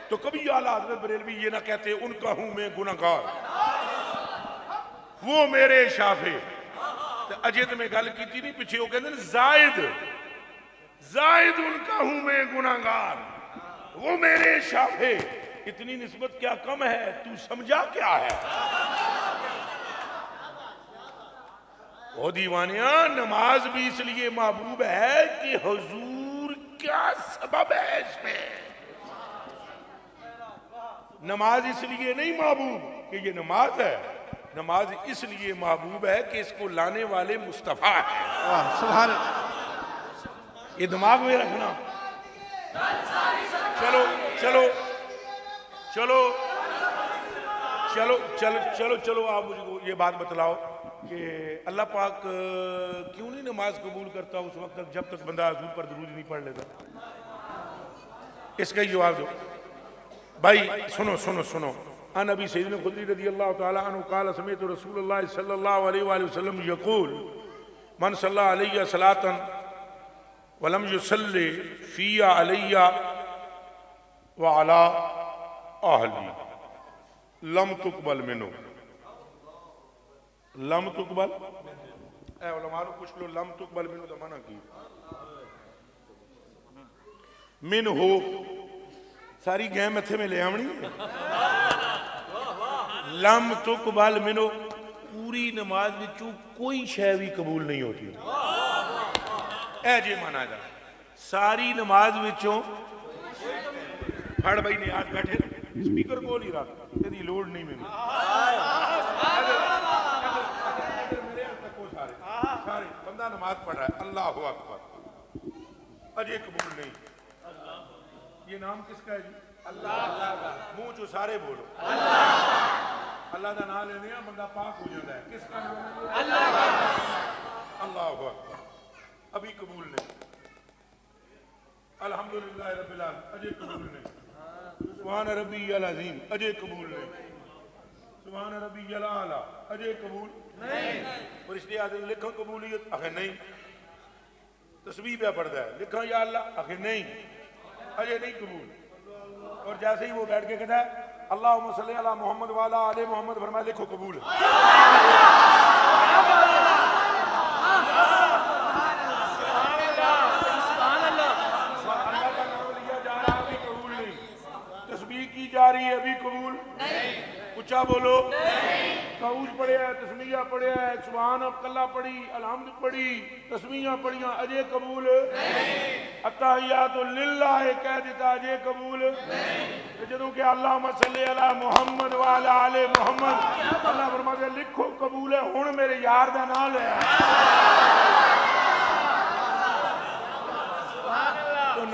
تو کبھی اعلیٰ حضرت بریلوی یہ نہ کہتے ان کا ہوں میں گناہگار، وہ میرے شافع. اجے تو میں گل کی نہیں پیچھے، وہ کہتے ہیں زائد ان کا ہوں میں گناہگار، وہ میرے شافع. اتنی نسبت کیا کم ہے؟ تو سمجھا کیا ہے؟ وہ دیوانیاں نماز بھی اس لیے محبوب ہے کہ حضور کیا سبب ہے اس میں. نماز اس لیے نہیں محبوب کہ یہ نماز ہے، نماز اس لیے محبوب ہے کہ اس کو لانے والے مصطفیٰ ہیں. سبحان اللہ. یہ دماغ میں رکھنا. چلو چلو چلو چلو چلو چلو چلو آپ مجھے کو یہ بات بتلاؤ کہ اللہ پاک کیوں نہیں نماز قبول کرتا اس وقت تک جب تک بندہ حضور پر درود نہیں پڑھ لیتا؟ اس کا ہی جواب دو بھائی. سنو سنو سنو. عن ابی سیدنا خدری رضی اللہ تعالی عنہ قال سمعت رسول اللہ صلی اللہ علیہ وآلہ وسلم یقول من صلی علیہ صلاۃ ولم یصلی فی علیہ وعلی اہلی لم تقبل منہ. لم تقبل اے علماء نو پوچھ لو لم تقبل منو دا معنی کی من ہو ساری گیم اتھے میں لے آمنی لم تقبل منو پوری نماز وچوں کوئی شے بھی قبول نہیں ہوتی اے جی مانا جا ساری نماز وچوں پھڑ بھائی نیاز بیٹھے سپیکر کو نہیں رہا تیری لوڑ نہیں میں سارے بندہ نماز پڑھ رہا ہے اللہ اکبر اجے قبول نہیں یہ نام کس کا ہے جی اللہ منہ جو سارے بولو اللہ دا نام لینے ہیں بندہ پاک ہو جاتا ہے کس کا نام ہے اللہ اکبر ابھی قبول نہیں الحمدللہ رب العالمین اجے قبول نہیں سبحان ربی العظیم اجے قبول نہیں سبحان ربی الاعلی اجے قبول نہیں فرشتے آتے ہیں لکھا قبولیت آخر نہیں تسبیح پہ پڑھتا ہے لکھا یا اللہ آخر نہیں اجے نہیں قبول اور جیسے ہی وہ بیٹھ کے کہتا ہے اللہم صلی علی محمد وعلی آل محمد فرمایا لکھو قبول کی جا رہی ہے ابھی قبول نہیں اچھا بولو قعود پڑھیا ہے تسمیہ پڑھیا ہے سبحان اللہ پڑھی الحمد پڑھی تسمیہ پڑھیاں اجے قبول نہیں التحیات للہ کہہ دیتا اجے قبول نہیں جدوں کہ اللہم صلی علی محمد وعلی آل محمد اللہ فرماتا ہے لکھو قبول ہے ہن میرے یار دا نام لے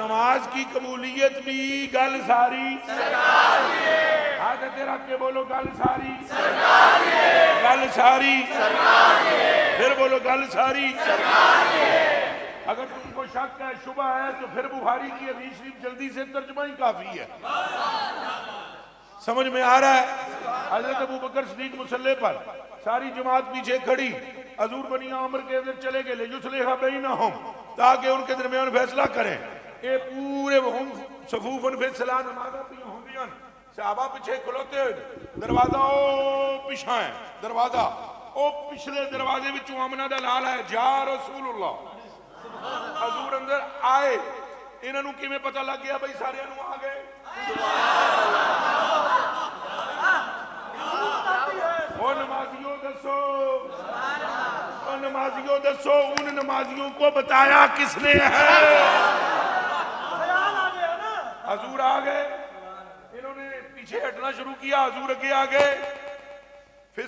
نماز کی قبولیت بھی گل ساری سرکار کی ہے ہاتھ تیرا کے بولو گل ساری سرکار کی ہے گل ساری سرکار کی ہے پھر بولو گل ساری سرکار کی ہے اگر تم کو شک ہے شبہ ہے تو پھر بخاری کی حدیث شریف جلدی سے ترجمہ ہی کافی ہے سمجھ میں آ رہا ہے حضرت ابو بکر صدیق مصلی پر ساری جماعت پیچھے کھڑی حضور بنی عامر کے اندر چلے گئے لیصلح بینہم تاکہ ان کے درمیان فیصلہ کریں اے پورے ہم صفوفن فی الصلاۃ نمازہ پہ ہوندیاں صحابہ پیچھے کھلوتے ہوئے دروازہ او پیچھا ہے دروازہ او پچھلے دروازے وچوں آمنہ دا لال ہے جا رسول اللہ حضور اندر آئے انہاں نوں کیویں پتہ لگ گیا بھئی سارے نوں آ گئے او نمازیوں دسو او نمازیوں دسو ان نمازیوں کو بتایا کس نے ہے حضور آگئے انہوں نے پیچھے ہٹنا شروع کیا حضور اگے آگئے پھر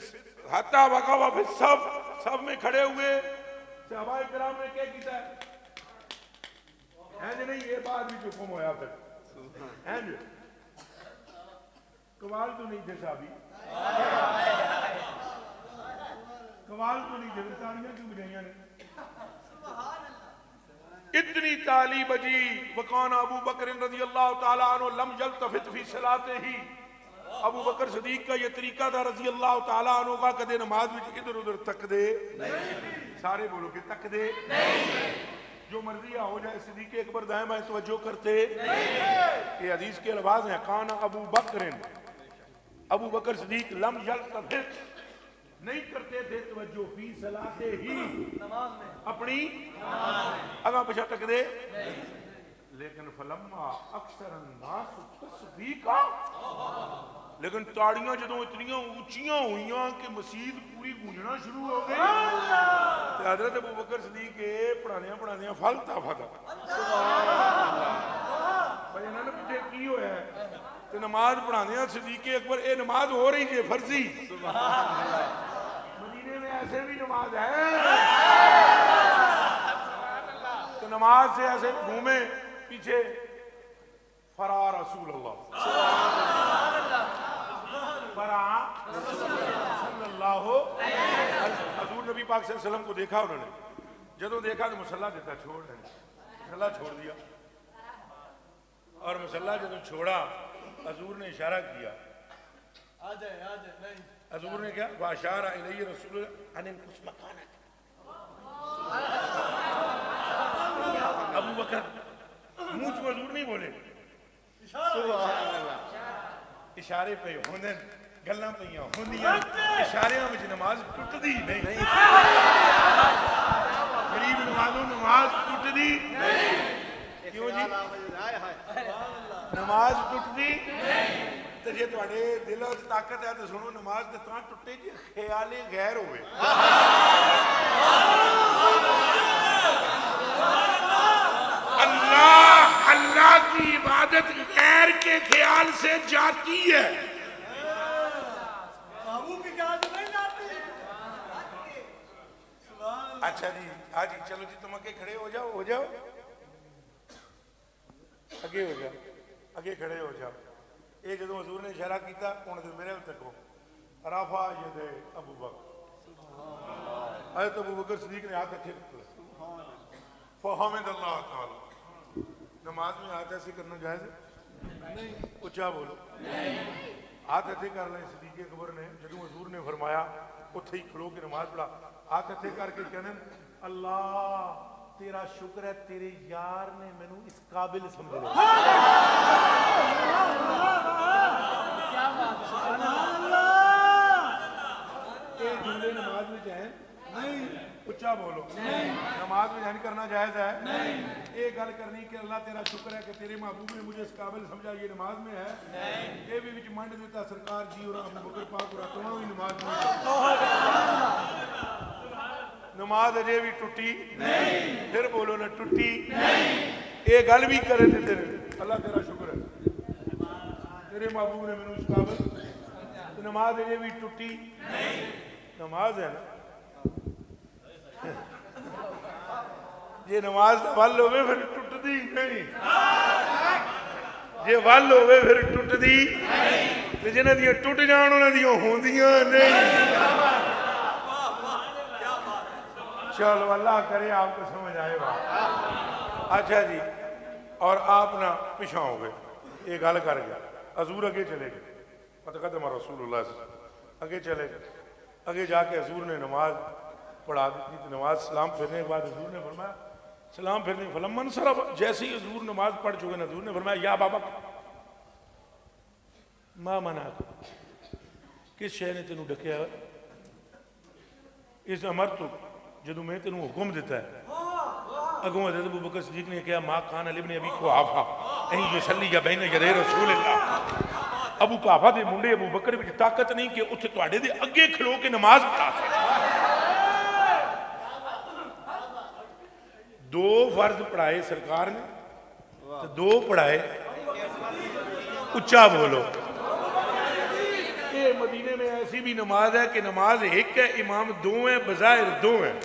حتی وقفہ پھر سب میں کھڑے ہوئے صحابہ کرام نے کیا کیتا ہے جی نہیں یہ بات بھی حکم ہویا پھر جی قوال تو نہیں تھے صحابی قوال تو نہیں تھے تالیاں کیوں بجائیاں نے اتنی تالی بجی وکان ابو بکر رضی اللہ تعالیٰ عنہ لم یلتفت فی صلاتہ ابو بکر صدیق کا یہ طریقہ تھا رضی اللہ تعالیٰ عنہ کا کدے نماز میں ادھر ادھر تک دے سارے بولو کہ تک دے جو مرضی ہو جائے صدیق اکبر دائیں بائیں توجہ کرتے یہ حدیث کے الفاظ ہیں کان ابو بکر صدیق لم یلتفت نہیں کرتے تھے توجہ فی صلاتے ہی اپنی اگاں پچھا تک دے لیکن فلما اکثر الناس تصدیقا لیکن تاڑیاں جدوں اتنیاں اونچیاں ہوئیاں کہ مسجد پوری گونجنا شروع ہو گئی تو حضرت ابو بکر صدیق کے پڑھانے پھلتا بھائی انہوں نے پوچھے کی ہویا ہے تو نماز پڑھانے صدیق اکبر اے نماز ہو رہی ہے فرضی مدینے میں ایسے بھی نماز ہے تو نماز سے ایسے گھومے پیچھے فرا رسول اللہ فرا صلی اللہ حضور نبی پاک صلی اللہ علیہ وسلم کو دیکھا انہوں نے جدوں دیکھا تو مسلح دیتا چھوڑ دیں مسلح چھوڑ دیا اور مسلح جدوں چھوڑا حضور نے اشارہ کیا حضور نے کیا واشارہ الیہ رسول اللہ ان انقص مکانک ابو بکر منہ چ حضور نہیں بولے اشارے پہ ہوندن گلاں پئیاں ہوندیاں اشاریاں وچ نماز ٹٹدی نہیں غریب نمازوں نماز ٹٹدی کیوں جی نماز ٹٹدی تے جے تواڈے دل وچ طاقت ہے تے سنو نماز تے تاں ٹٹے جے خیال غیر ہوئے اللہ کی عبادت غیر کے خیال سے جاتی ہے اچھا جی ہاں جی چلو جی تم اگے کھڑے ہو جاؤ اگے ہو جاؤ اگے کھڑے ہو جاؤ یہ جدو حضور نے اشارہ کیتا ہوں تو میرے تکو رفع ید ابو بکر حضرت ابو بکر صدیق نے ہاتھ رکھے فحمد اللہ تعالی نماز میں ہاتھ ایسے کرنا جائز ہے نہیں اچھا بولو ہاتھ ایسے کر لیں صدیق اکبر نے جدو حضور نے فرمایا اتھے ہی کھڑو کے نماز پڑھا ہاتھ ایسے کر کے کہنے اللہ تیرا شکر ہے تیرے یار نے مینوں اس قابل سمجھ لیا یہ جملے نماز میں جائیں نہیں اچھا بولو نماز میں جائن کرنا جائز ہے یہ گل کرنی کہ اللہ تیرا شکر ہے کہ تیرے محبوب نے مجھے اس قابل سمجھا یہ نماز میں ہے یہ بھی وچ منڈ دیتا سرکار جی اور ابو بکر پاک اور اتنا بھی نماز میں نماز اجے بھی ٹوٹی پھر بولو نہ ٹوٹی یہ گل بھی کرے تھے اللہ تیرا شکر ہے تیرے محبوب نے میرے اس قابل نماز اجے بھی ٹوٹی نماز ہے نا یہ نماز ول ہوئے پھر ٹوٹدی نہیں یہ ول ہوئے پھر ٹوٹدی جنہاں دیاں ٹوٹ جان انہاں دیاں ہوندیاں نہیں چلو اللہ کرے آپ کو سمجھ آئے بات اچھا جی اور آپ نہ پیچھا ہو گئے یہ گل کر گیا حضور اگے چلے گئے متقدم رسول اللہ صلی اللہ علیہ وسلم اگے چلے گئے اگے جا کے حضور نے نماز پڑھا دی نماز سلام پھرنے کے بعد حضور نے فرمایا سلام پھرنے فلمن صرف جیسے ہی حضور نماز پڑھ چکے حضور نے فرمایا یا بابا ما منع کس شے نے تینوں ڈکیا اس امر تو جدو میں تینوں حکم دیتا ہے اگوں حضرت ابو بکر صدیق نے کہا ما کان ابن ابی قحافہ ان یصلی یا بین یدی رسول اللہ ابو قحافہ دے منڈے ابو بکر وچ طاقت نہیں کہ اتھے تواڈے دے اگے کھلو کے نماز پڑھا سکے دو فرض پڑھائے سرکار نے تو دو پڑھائے اچھا بولو یہ مدینے میں ایسی بھی نماز ہے کہ نماز ایک ہے امام دو ہیں بظاہر دو ہیں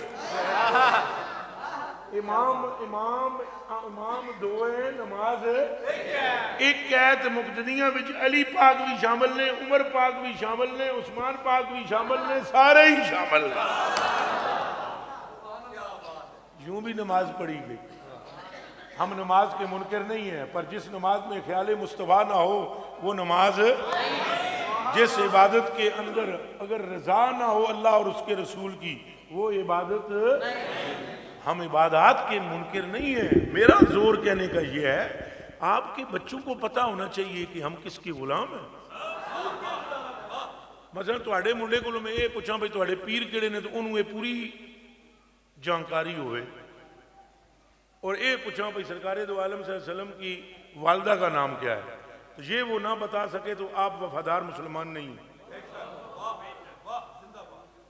امام دو ہیں نماز ایک ہے تو مقتدیاں وچ علی پاک بھی شامل نے عمر پاک بھی شامل نے عثمان پاک بھی شامل نے سارے ہی شامل نے یوں بھی نماز پڑھی گئی ہم نماز کے منکر نہیں ہیں پر جس نماز میں خیال مصطفیٰ نہ ہو وہ نماز جس عبادت کے اندر اگر رضا نہ ہو اللہ اور اس کے رسول کی وہ عبادت ہم عبادات کے منکر نہیں ہیں میرا زور کہنے کا یہ ہے آپ کے بچوں کو پتہ ہونا چاہیے کہ ہم کس کی غلام ہیں مثلا تواڈے منڈے کو میں یہ پوچھاں بھائی تواڈے پیر کیڑے نے تو انہوں یہ پوری جانکاری ہوئے اور یہ پوچھاں بھائی سرکار دو عالم صلی اللہ علیہ وسلم کی والدہ کا نام کیا ہے تو یہ وہ نہ بتا سکے تو آپ وفادار مسلمان نہیں ہیں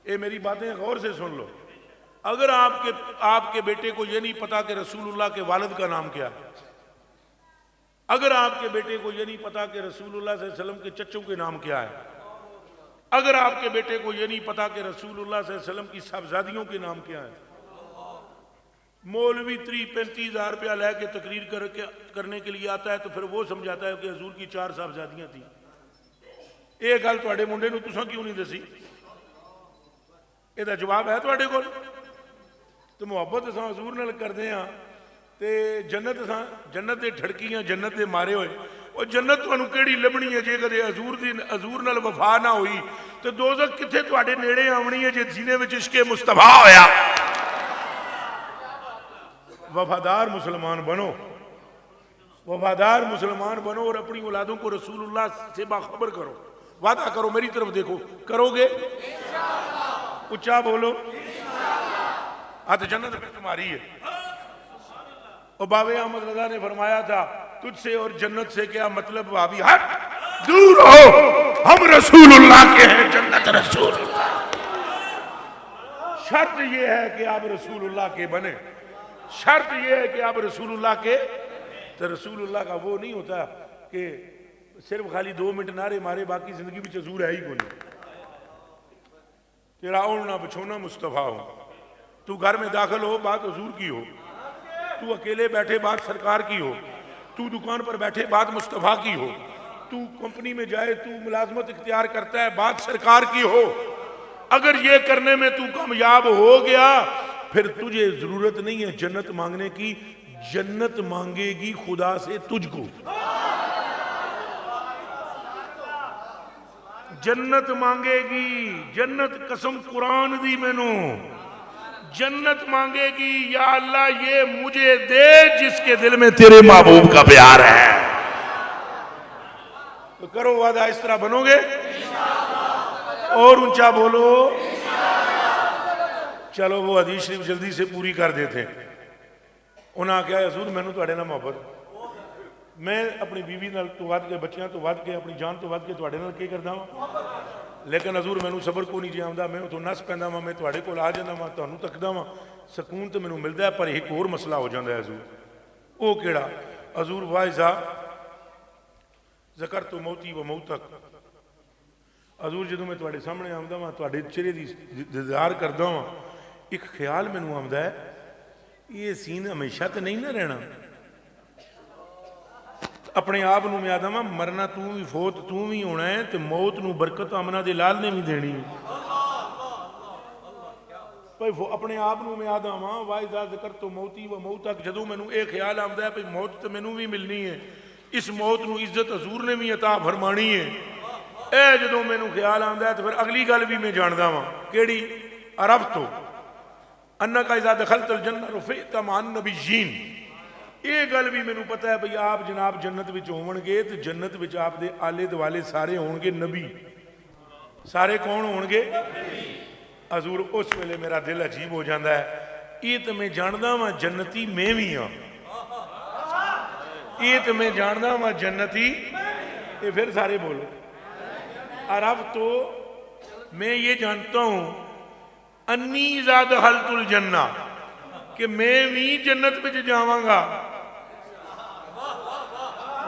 یہ میری باتیں غور سے سن لو اگر آپ کے بیٹے کو یہ نہیں پتا کہ رسول اللہ کے والد کا نام کیا ہے اگر آپ کے بیٹے کو یہ نہیں پتا کہ رسول اللہ صلی اللہ علیہ وسلم کے چچوں کے نام کیا ہے اگر آپ کے بیٹے کو یہ نہیں پتا کہ رسول اللہ صلی اللہ علیہ وسلم کی صاحبزادیوں کے نام کیا ہے مولوی 30-35 ہزار روپیہ لے کے تقریر کرنے کے لیے آتا ہے تو پھر وہ سمجھاتا ہے کہ حضور کی 4 صاحبزادیاں تھیں یہ گل تواڈے منڈے نوں تساں کیوں نہیں دسی یہ جواب ہے تواڈے کول تو محبت اساں حضور نال کردے ہاں تے جنت دے ٹھڑکیاں جنت دے مارے ہوئے اور جنت تانوں کیڑی لبنی ہے جے کدے حضور نال وفا نہ ہوئی تو دوزخ کتھے تواڈے نیڑے آونی ہے جے سینے وچ عشق مصطفیٰ ہویا وفادار مسلمان بنو اور اپنی اولادوں کو رسول اللہ سے باخبر کرو وعدہ کرو میری طرف دیکھو, کرو گے؟ اچھا بولو. تو جنت پہ تمہاری ہے. اور باب احمد رضا نے فرمایا تھا تجھ سے اور جنت سے کیا مطلب بھابی, ہٹ دور ہو, ہم رسول اللہ کے ہیں, جنت رسول اللہ. شرط یہ ہے کہ آپ رسول اللہ کے بنے, شرط یہ ہے کہ آپ رسول اللہ کے. تو رسول اللہ کا وہ نہیں ہوتا کہ صرف خالی 2 منٹ نعرے مارے باقی زندگی بھی حضور ہے ہی کوئی نہیں. تیرا اوڑھنا بچھونا مصطفیٰ ہو, تو گھر میں داخل ہو بات حضور کی ہو, تو اکیلے بیٹھے بات سرکار کی ہو, تو دکان پر بیٹھے بات مصطفیٰ کی ہو, تو کمپنی میں جائے تو ملازمت اختیار کرتا ہے بات سرکار کی ہو. اگر یہ کرنے میں تو کامیاب ہو گیا پھر تجھے ضرورت نہیں ہے جنت مانگنے کی, جنت مانگے گی خدا سے تجھ کو. جنت مانگے گی, جنت قسم قرآن دی مینو, جنت مانگے گی یا اللہ یہ مجھے دے جس کے دل میں تیرے محبوب کا پیار ہے. تو کرو وعدہ اس طرح بنو گے, اور اونچا بولو. چلو وہ حدیث شریف جلدی سے پوری کر دیتے. انہاں کیا حضور میں نے تواڈے نال محبت, میں اپنی بیوی نال تو ود کے, بچیاں تو ود کے, اپنی جان تو ود کے تواڈے نال کی کردا ہاں, لیکن حضور مینوں صبر کو نہیں جی آندا, میں اتوں نس پیندا وا, میں تواڈے کول آ جانا وا, تانوں تکدا وا, سکون تو مینوں ملدا ہے, پر ایک اور مسئلہ ہو جاندا ہے حضور. او کیڑا حضور؟ واعظہ ذکرت موتی و موتک. حضور جدوں میں تواڈے سامنے آندا وا, تواڈے چہرے دی دیدار کردا وا, ایک خیال مینوں آندا ہے یہ سین ہمیشہ تو نہیں نہ رہنا. اپنے آپ نو میں آدھا مرنا تو بھی فوت تو بھی ہونا ہے, تو موت نو برکت آمنہ دے لال نے بھی دینی ہے. اپنے آپ نو میں آدھا وائزہ ذکر تو موتی و موتک, جدوں میں نو ایک خیال آمدہ ہے موت تو میں نو بھی ملنی ہے, اس موت نو عزت حضور نے بھی عطا فرمانی ہے. اے جدوں میں نو خیال آمدہ ہے تو پھر اگلی گل بھی میں جاندہ ہوں, کیڑی؟ عرفتو انکا اذا دخلت الجنہ رفعت مع النبیین. یہ گل بھی میں نو پتہ ہے بھئی آپ جناب جنت وچ ہون گے تو جنت وچ آپ دے آلے دوالے سارے ہون گے نبی. سارے کون ہون گے؟ حضور اس ویلے میرا دل عجیب ہو جاندہ ہے, یہ تو میں جاندہ ہوں جنتی میں بھی ہوں, یہ تو میں جاندہ ہوں جنتی. یہ پھر سارے بولو. عرب تو میں یہ جانتا ہوں انی اذا دخلت الجنہ, کہ میں بھی جنت پہ جاواں گا.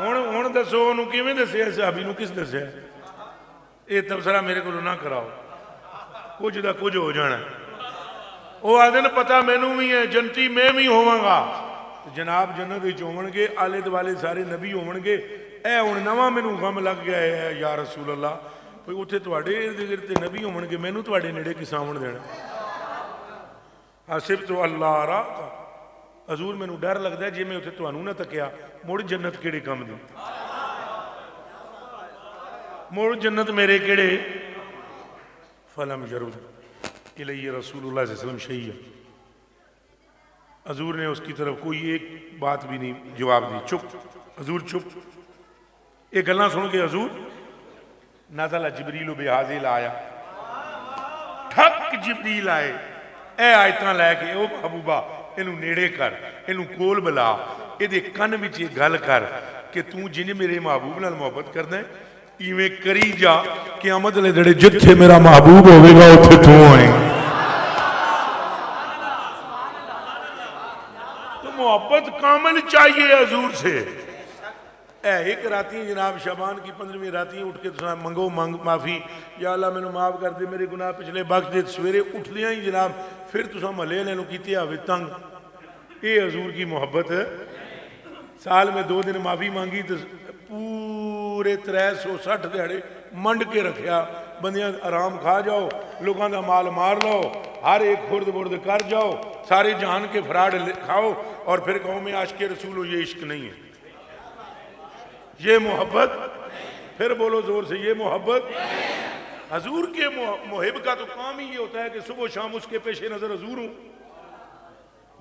ہن دسو انہوں کیویں دسیا صحابی نو, کس دسیا؟ یہ تبصرہ میرے کو نہ کراؤ, کچھ دا کچھ ہو جانا. وہ آدھے پتہ مینوں بھی ہے جنتی میں بھی ہواں گا. جناب جنت وچ ہون گے, آلے دوالے سارے نبی ہون گے. اے ہن نواں مینوں غم لگ گیا ہے یا رسول اللہ, بھئی اتھے تواڈے ارد گرد نبی ہون گے, مینوں تواڈے نیڑے کس آون دینا؟ حسبت اللہ راہ. حضور مینوں ڈر لگدا ہے جے میں اتھے تانوں نہ تکیا مڑ جنت کیڑے کم دی, مڑ جنت میرے کیڑے. فلم یرد الی رسول اللہ صلی اللہ علیہ وسلم شیئا. حضور نے اس کی طرف کوئی ایک بات بھی نہیں جواب دی, چپ. حضور چپ. ایک گلاں سن کے حضور نازل جبریل بہذیل آیا, ٹھک جبریل آئے, اے آیتاں لے کے, او محبوبہ اینوں نیڑے کر, اینوں کول بلا, اے دے کن وچ یہ گل کر کہ تو جن میرے محبوب نال محبت کرنا ہے ایویں کری جا, قیامت والے دڑے جتھے میرا محبوب ہوے گا اوتھے تو ہوئے. تو محبت کامل چاہیے حضور سے. اے ایک راتی جناب شعبان کی 15ویں راتی اٹھ کے تو منگو معافی, یا اللہ میں نے معاف کر دے, میرے گناہ پچھلے بخش دے. سویرے اٹھ لیاں ہی جناب پھر تو محلے والے نوں کیتے آوے تنگ. یہ حضور کی محبت ہے. سال میں 2 دن معافی مانگی تو پورے 360 دیہڑے منڈ کے رکھیا. بندیاں آرام کھا جاؤ, لوگاں دا مال مار لو, ہر ایک خرد برد کر جاؤ, سارے جہان کے فراڈ کھاؤ, اور پھر کہو میں عاشق رسول ہوں. یہ عشق نہیں ہے, یہ محبت. پھر بولو زور سے, یہ محبت. حضور کے محب کا تو کام ہی یہ ہوتا ہے کہ صبح و شام اس کے پیش نظر حضور ہوں.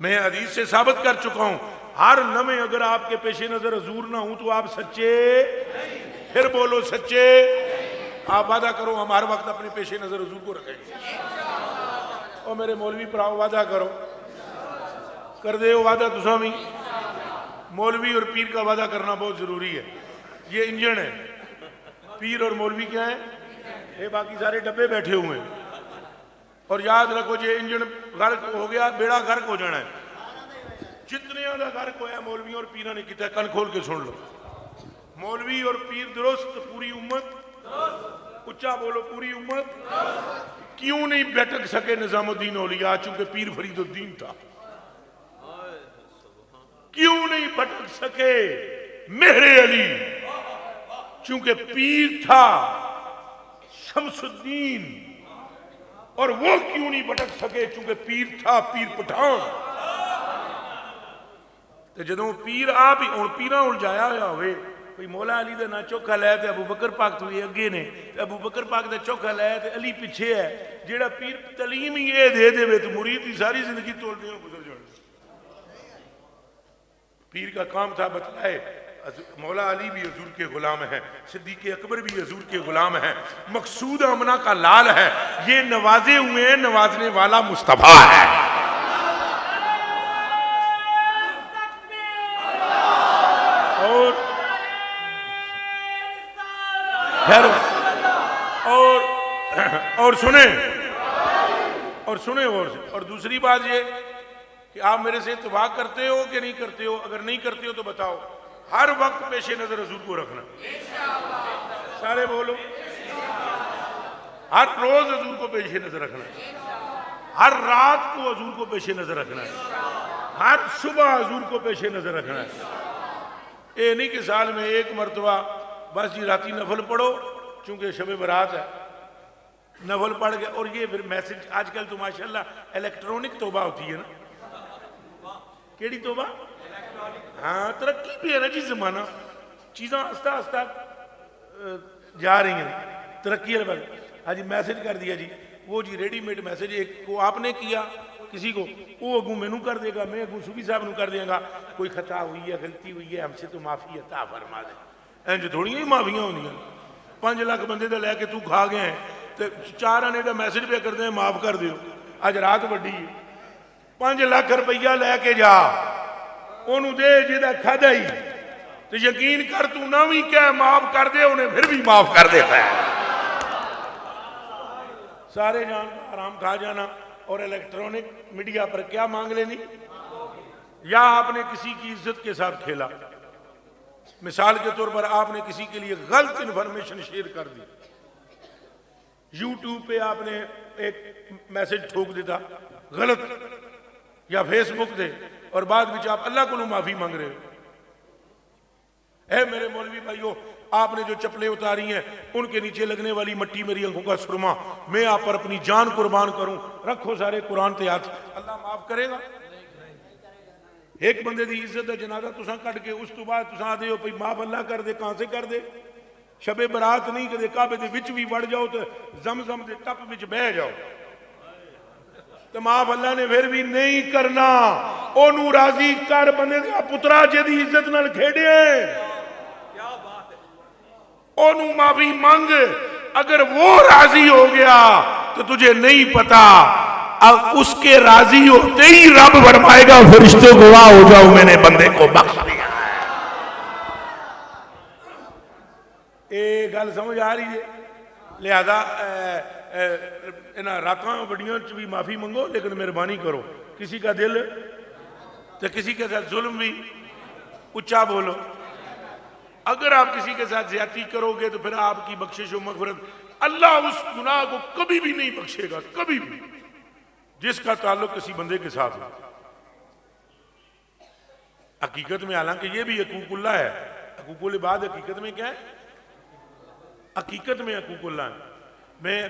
میں حدیث سے ثابت کر چکا ہوں, ہر لمحے اگر آپ کے پیش نظر حضور نہ ہوں تو آپ سچے. پھر بولو سچے. آپ وعدہ کرو ہم ہر وقت اپنے پیش نظر حضور کو رکھیں گے. اور میرے مولوی پراؤ وعدہ کرو, کر دے ہو وعدہ تساں بھی. مولوی اور پیر کا وعدہ کرنا بہت ضروری ہے, یہ انجن ہے. پیر اور مولوی کیا ہے؟ یہ باقی سارے ڈبے بیٹھے ہوئے ہیں. اور یاد رکھو جی انجن غرق ہو گیا بیڑا غرق ہو جانا ہے. جتنے کا غرق ہوا مولوی اور پیروں نے کیتا ہے, کن کھول کے سن لو. مولوی اور پیر درست, پوری امت اچھا بولو, پوری امت کیوں نہیں بیٹھ سکے نظام الدین اولیاء؟ چونکہ پیر فرید الدین تھا. کیوں نہیں بھٹک سکے مہر علی؟ چونکہ پیر تھا شمس الدین. اور وہ کیوں نہیں بھٹک سکے؟ چونکہ پیر تھا پیر پٹھان. تو جدوں پیر آپ ہی ہوں پیراں الجایا ہوا ہوئے کوئی مولا علی دا نہ چوکھا لے تے ابو بکر پاک تو اگے نے, ابو بکر پاک دا چوکھا لے تے علی پیچھے ہے. جیڑا پیر تعلیم ہی یہ دے دے تو مرید کی ساری زندگی تولدے ہو گزر جانے. پیر کا کام تھا بتلائے مولا علی بھی حضور کے غلام ہیں, صدیق اکبر بھی حضور کے غلام ہیں, مقصود آمنہ کا لال ہے, یہ نوازے ہوئے ہیں, نوازنے والا مصطفیٰ ہے. اور سنیں اور دوسری بات یہ کہ آپ میرے سے اتفاق کرتے ہو کہ نہیں کرتے ہو؟ اگر نہیں کرتے ہو تو بتاؤ. ہر وقت پیش نظر حضور کو رکھنا. سارے بولو. ہر روز حضور کو پیش نظر رکھنا, ہر رات کو حضور کو پیش نظر رکھنا ہے, ہر صبح حضور کو پیش نظر رکھنا ہے. یہ نہیں کہ سال میں ایک مرتبہ بس جی راتی نفل پڑھو چونکہ شب برات ہے, نفل پڑھ گئے. اور یہ پھر میسج آج کل تو ماشاءاللہ الیکٹرونک توبہ ہوتی ہے نا. کیڑی توبہ؟ ہاں ترقی بھی ہے نا جی زمانہ, چیزاں آستہ آستہ جا رہی ہیں ترقی ہے. ہاں جی میسج کر دیا جی, وہ جی ریڈی میڈ میسج ایک کو آپ نے کیا کسی کو, وہ اگوں مینوں کر دے گا, میں اگوں صوفی صاحب نوں کر دیں گا. کوئی خطا ہوئی ہے غلطی ہوئی ہے ہم سے تو معافی عطا فرما دے. انج تھوڑی ہی معافیاں ہوندیاں. 5 لاکھ بندے دا لے کے تو کھا گئے ہیں تے 4 آنے دا میسج پہ کر دیں معاف کر دیو. اج رات وڈی 5 لاکھ روپیہ لے کے جا انہوں دے جیدہ کھدا ہی تو یقین کر تو نہ بھی کہہ معاف کر دے, انہیں پھر بھی معاف کر دیتا ہے. سارے جان کا آرام کھا جانا. اور الیکٹرونک میڈیا پر کیا مانگ لینی؟ یا آپ نے کسی کی عزت کے ساتھ کھیلا, مثال کے طور پر آپ نے کسی کے لیے غلط انفارمیشن شیئر کر دی, یوٹیوب پہ آپ نے ایک میسج ٹھوک دیتا غلط, یا فیس بک دے, اور بعد میں آپ اللہ کو معافی مانگ رہے ہو. اے میرے مولوی بھائیو, آپ نے جو چپلیں اتاری ہیں ان کے نیچے لگنے والی مٹی میری آنکھوں کا سرما, میں آپ پر اپنی جان قربان کروں. رکھو سارے قرآن تے ہاتھ, اللہ معاف کرے گا؟ ایک بندے دی عزت دا جنازہ تساں کٹ کے اس تو بعد تساں دے ہو پئی معاف اللہ کر دے. کہاں سے کر دے؟ شب برات نہیں کدے کعبے دے وچ بھی وڑ جاؤ تو زمزم دے ٹپ وچ بہ جاؤ تو معاف اللہ نے پھر بھی نہیں کرنا. اونوں راضی کر بندے دا پترا جدی عزت نال کھیڈے, اونوں معافی مانگ. اگر وہ راضی ہو گیا تو تجھے نہیں پتا اب اس کے راضی ہوتے ہی رب فرمائے گا فرشتے گواہ ہو جاؤ میں نے بندے کو بخش دیا. یہ گل سمجھ آ رہی ہے؟ لہذا راتاں بڑیاں چ بھی معافی منگو, لیکن مہربانی کرو کسی کا دل تو کسی کے ساتھ ظلم بھی اچھا بولو. اگر آپ کسی کے ساتھ زیادتی کرو گے تو پھر آپ کی بخشش و مغفرت اللہ اس گناہ کو کبھی بھی نہیں بخشے گا, کبھی بھی, جس کا تعلق کسی بندے کے ساتھ ہو. حقیقت میں حالانکہ یہ بھی حقوق اللہ ہے, حقوق العباد حقیقت میں کیا ہے؟ حقیقت میں حقوق اللہ ہے.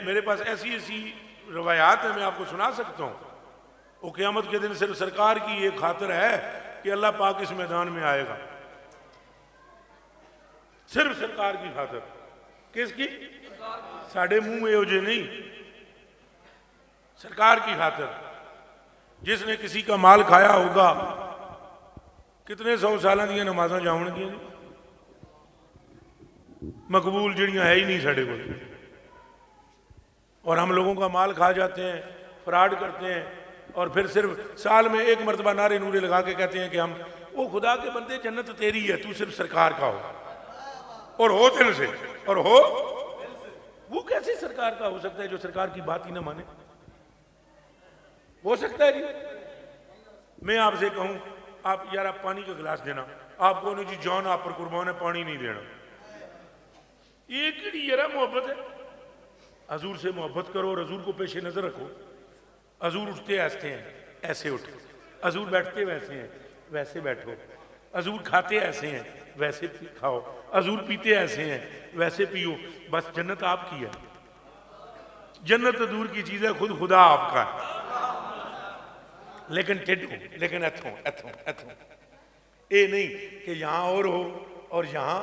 میرے پاس ایسی روایات ہیں, میں آپ کو سنا سکتا ہوں. وہ قیامت کے دن صرف سرکار کی ایک خاطر ہے کہ اللہ پاک اس میدان میں آئے گا, صرف سرکار کی خاطر. کس کی؟ ساڑھے منہ میں اوجے نہیں, سرکار کی خاطر. جس نے کسی کا مال کھایا ہوگا, کتنے 100 سالہ دیا نمازاں جاؤں گی مقبول جڑیاں ہے ہی نہیں ساڑھے کو, اور ہم لوگوں کا مال کھا جاتے ہیں، فراڈ کرتے ہیں، اور پھر صرف سال میں ایک مرتبہ نعرے نورے لگا کے کہتے ہیں کہ ہم وہ خدا کے بندے جنت تیری ہے، تو صرف سرکار کا ہو اور ہو دل سے، اور ہو وہ کیسے سرکار کا ہو سکتا ہے جو سرکار کی بات ہی نہ مانے؟ ہو سکتا ہے جی؟ میں آپ سے کہوں آپ یار آپ پانی کا گلاس دینا، آپ کو نہیں جی جان آپ پر قربان ہے پانی نہیں دینا، یہ کیڑی یار محبت ہے؟ حضور سے محبت کرو اور حضور کو پیش نظر رکھو۔ حضور اٹھتے ایسے ہیں ایسے اٹھو، حضور بیٹھتے ویسے ہیں ویسے بیٹھو، حضور کھاتے ایسے ہیں ویسے کھاؤ، حضور پیتے ایسے ہیں ویسے پیو، بس جنت آپ کی ہے۔ جنت تو دور کی چیز ہے، خود خدا آپ کا ہے، لیکن ٹھڈ ہو، لیکن ایتھوں ایتھوں ایتھوں، اے نہیں کہ یہاں اور ہو اور یہاں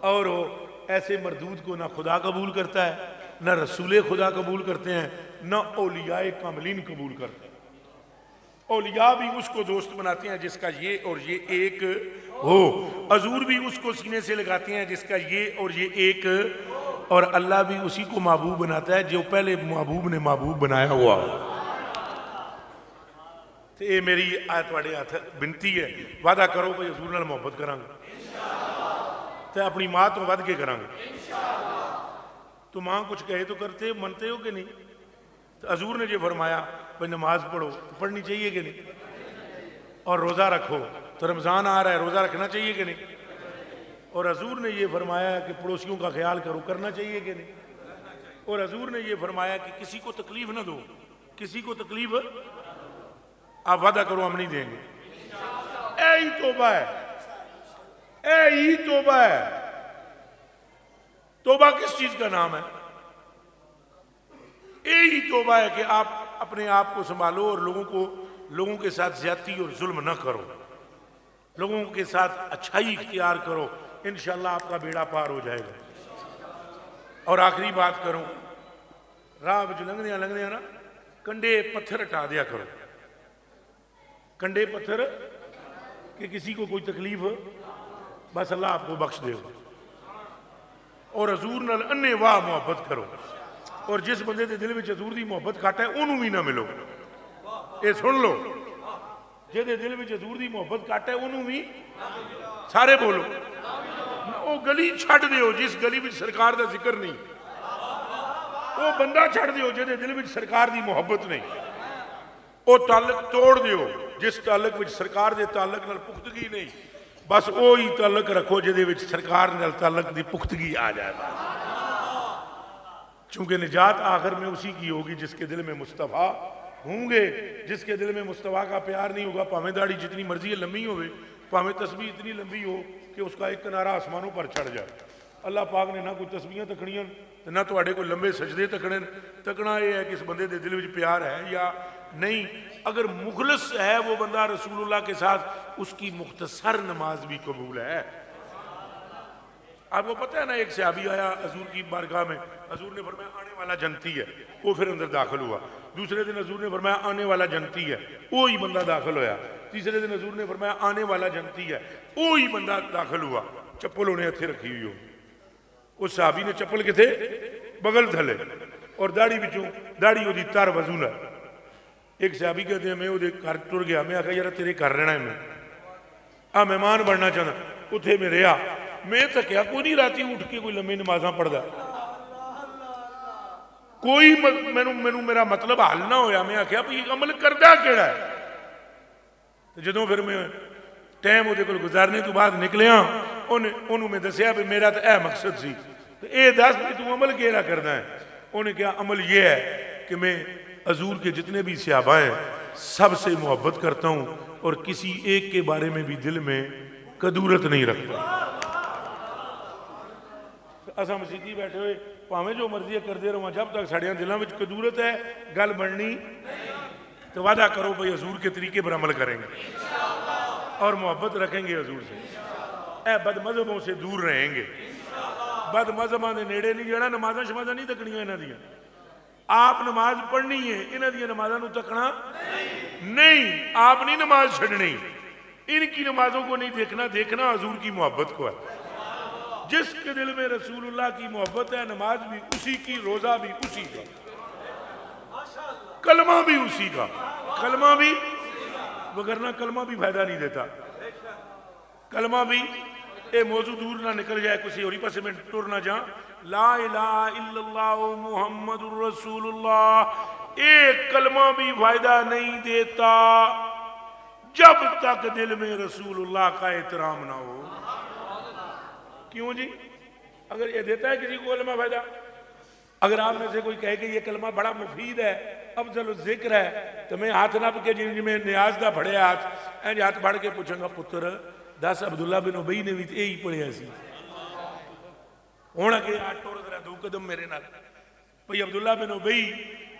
اور ہو۔ ایسے مردود کو نہ خدا قبول کرتا ہے، نہ رسول خدا قبول کرتے ہیں، نہ اولیاء کاملین قبول کرتے ہیں۔ اولیاء بھی اس کو دوست بناتے ہیں جس کا یہ اور یہ ایک ہو، حضور بھی اس کو سینے سے لگاتے ہیں جس کا یہ اور یہ ایک، اور اللہ بھی اسی کو محبوب بناتا ہے جو پہلے محبوب نے محبوب بنایا ہوا۔ تو یہ میری آیت واڑے ہاتھ بنتی ہے، وعدہ کرو کہ حضور نال محبت کریں گے تو اپنی ماں تو ود کے کریں گے۔ تو ماں کچھ کہے تو کرتے منتے ہو کہ نہیں؟ تو حضور نے جو فرمایا بھائی نماز پڑھو تو پڑھنی چاہیے کہ نہیں؟ اور روزہ رکھو تو رمضان آ رہا ہے روزہ رکھنا چاہیے کہ نہیں؟ اور حضور نے یہ فرمایا کہ پڑوسیوں کا خیال کرو، کرنا چاہیے کہ نہیں؟ اور حضور نے یہ فرمایا کہ کسی کو تکلیف نہ دو، کسی کو تکلیف، آپ وعدہ کرو ہم نہیں دیں گے۔ اے ہی توبہ ہے، اے ہی توبہ ہے۔ توبہ کس چیز کا نام ہے؟ یہی توبہ ہے کہ آپ اپنے آپ کو سنبھالو اور لوگوں کے ساتھ زیادتی اور ظلم نہ کرو، لوگوں کے ساتھ اچھائی اختیار کرو، انشاءاللہ آپ کا بیڑا پار ہو جائے گا۔ اور آخری بات کروں، راہ جو لنگنے نا کنڈے پتھر ہٹا دیا کرو، کنڈے پتھر کہ کسی کو کوئی تکلیف ہو بس اللہ آپ کو بخش دے گا۔ اور حضور نال انے واہ محبت کرو، اور جس بندے دے دل میں حضور دی محبت کھاٹا ہے انہوں بھی نہ ملو۔ اے سن لو، جے دے دل میں حضور دی محبت کھاٹا ہے انہوں بھی، سارے بولو، وہ گلی چھڑ دیو جس گلی میں سرکار دا ذکر نہیں، وہ بندہ چھڑ دیو جے دے دل میں سرکار دی محبت نہیں، وہ تعلق توڑ دیو جس تعلق میں سرکار دے تعلق نال پختگی نہیں، بس وہی تعلق رکھو جہدے وچ سرکار نال تعلق دی پختگی آ جائے۔ چونکہ نجات آخر میں اسی کی ہوگی جس کے دل میں مصطفیٰ ہوں گے، جس کے دل میں مصطفیٰ کا پیار نہیں ہوگا، پاویں داڑھی جتنی مرضی لمبی ہوئے، پاویں تسبیح اتنی لمبی ہو کہ اس کا ایک کنارہ آسمانوں پر چڑھ جائے۔ اللہ پاک نے نہ کوئی تسبیحاں تکڑیاں نہ تواڈے کوئی لمبے سجدے تکڑے، تکنا یہ ہے کہ اس بندے دے دل وچ پیار ہے یا نہیں۔ اگر مخلص ہے وہ بندہ رسول اللہ کے ساتھ، اس کی مختصر نماز بھی قبول ہے۔ آپ کو پتہ ہے نا، ایک صحابی آیا حضور کی بارگاہ میں، حضور نے فرمایا آنے والا جنتی ہے، وہ پھر اندر داخل ہوا۔ دوسرے دن حضور نے فرمایا آنے والا جنتی ہے، وہی بندہ داخل ہویا۔ تیسرے دن حضور نے فرمایا آنے والا جنتی ہے، وہی بندہ داخل ہوا۔ چپل انہیں ہتھے رکھی ہوئی ہو، اس صحابی نے چپل کتے بغل تھلے اور داڑھی بچوں، داڑھی وہ دی تر وضو ہے۔ ایک صحابی کہتے ہیں میں وہ گھر ٹر گیا، میں آخا یار تیرے گھر رہنا ہے، میں مہمان بننا چاہنا، اتنے میں رہا، میں تکیا کوئی نہیں راتی اٹھ کے کوئی لمبی نمازاں پڑھدا، کوئی مینوں میرا مطلب حل نہ ہویا۔ میں آخیا بھی عمل کردا کیڑا ہے؟ تو جدوں پھر میں ٹائم وہ گزارنے تو بعد نکلیا، انہوں میں دسیا بھی میرا تو اے مقصد سی، تو اے دس بھی تو عمل کیڑا کرنا ہے؟ انہیں کہا عمل یہ ہے کہ میں حضور کے جتنے بھی صحابہ ہیں سب سے محبت کرتا ہوں اور کسی ایک کے بارے میں بھی دل میں کدورت نہیں رکھتا۔ اساں مسیتی بیٹھے ہوئے پاویں جو مرضی کر دے رہا، جب تک ساڑیاں دلاں وچ کدورت ہے گل بننی، تو وعدہ کرو بھئی حضور کے طریقے پر عمل کریں گے اور محبت رکھیں گے حضور سے، اے بد مذہبوں سے دور رہیں گے، بد مذہباں دے نیڑے نہیں جانا، نمازاں شمازاں نہیں تکنیاں انہاں دیاں، آپ نماز پڑھنی ہے، انہاں دیاں نمازاں نو تکنا نہیں، آپ نہیں نماز چھڑنی، ان کی نمازوں کو نہیں دیکھنا، دیکھنا حضور کی محبت کو ہے۔ جس کے دل میں رسول اللہ کی محبت ہے، نماز بھی اسی کی، روزہ بھی اسی کا۔ کلمہ بھی اسی کا، کلمہ بھی، وگرنہ کلمہ بھی فائدہ نہیں دیتا، کلمہ بھی اے موضوع دور نہ نکل جائے، کسی اور ہی پاسے میں ٹور نہ جاں، لا الہ الا اللہ محمد الرسول اللہ، ایک کلمہ بھی فائدہ نہیں دیتا جب تک دل میں رسول اللہ کا احترام نہ ہو۔ کیوں جی؟ اگر یہ دیتا ہے کسی کو کلمہ فائدہ، اگر آپ میں سے کوئی کہے کہ یہ کلمہ بڑا مفید ہے، افضل الذکر ہے، تو میں ہاتھ نہ کہ جن میں نیاز دا پڑھے ہاتھ اینج ہاتھ بڑھ کے پوچھوں گا، پتر دس عبداللہ بن ابی نے بھی تو یہی پڑھیا سی، ہونا کہ آٹھ ٹور ذرا دو قدم میرے نال، بھئی عبداللہ بن ابی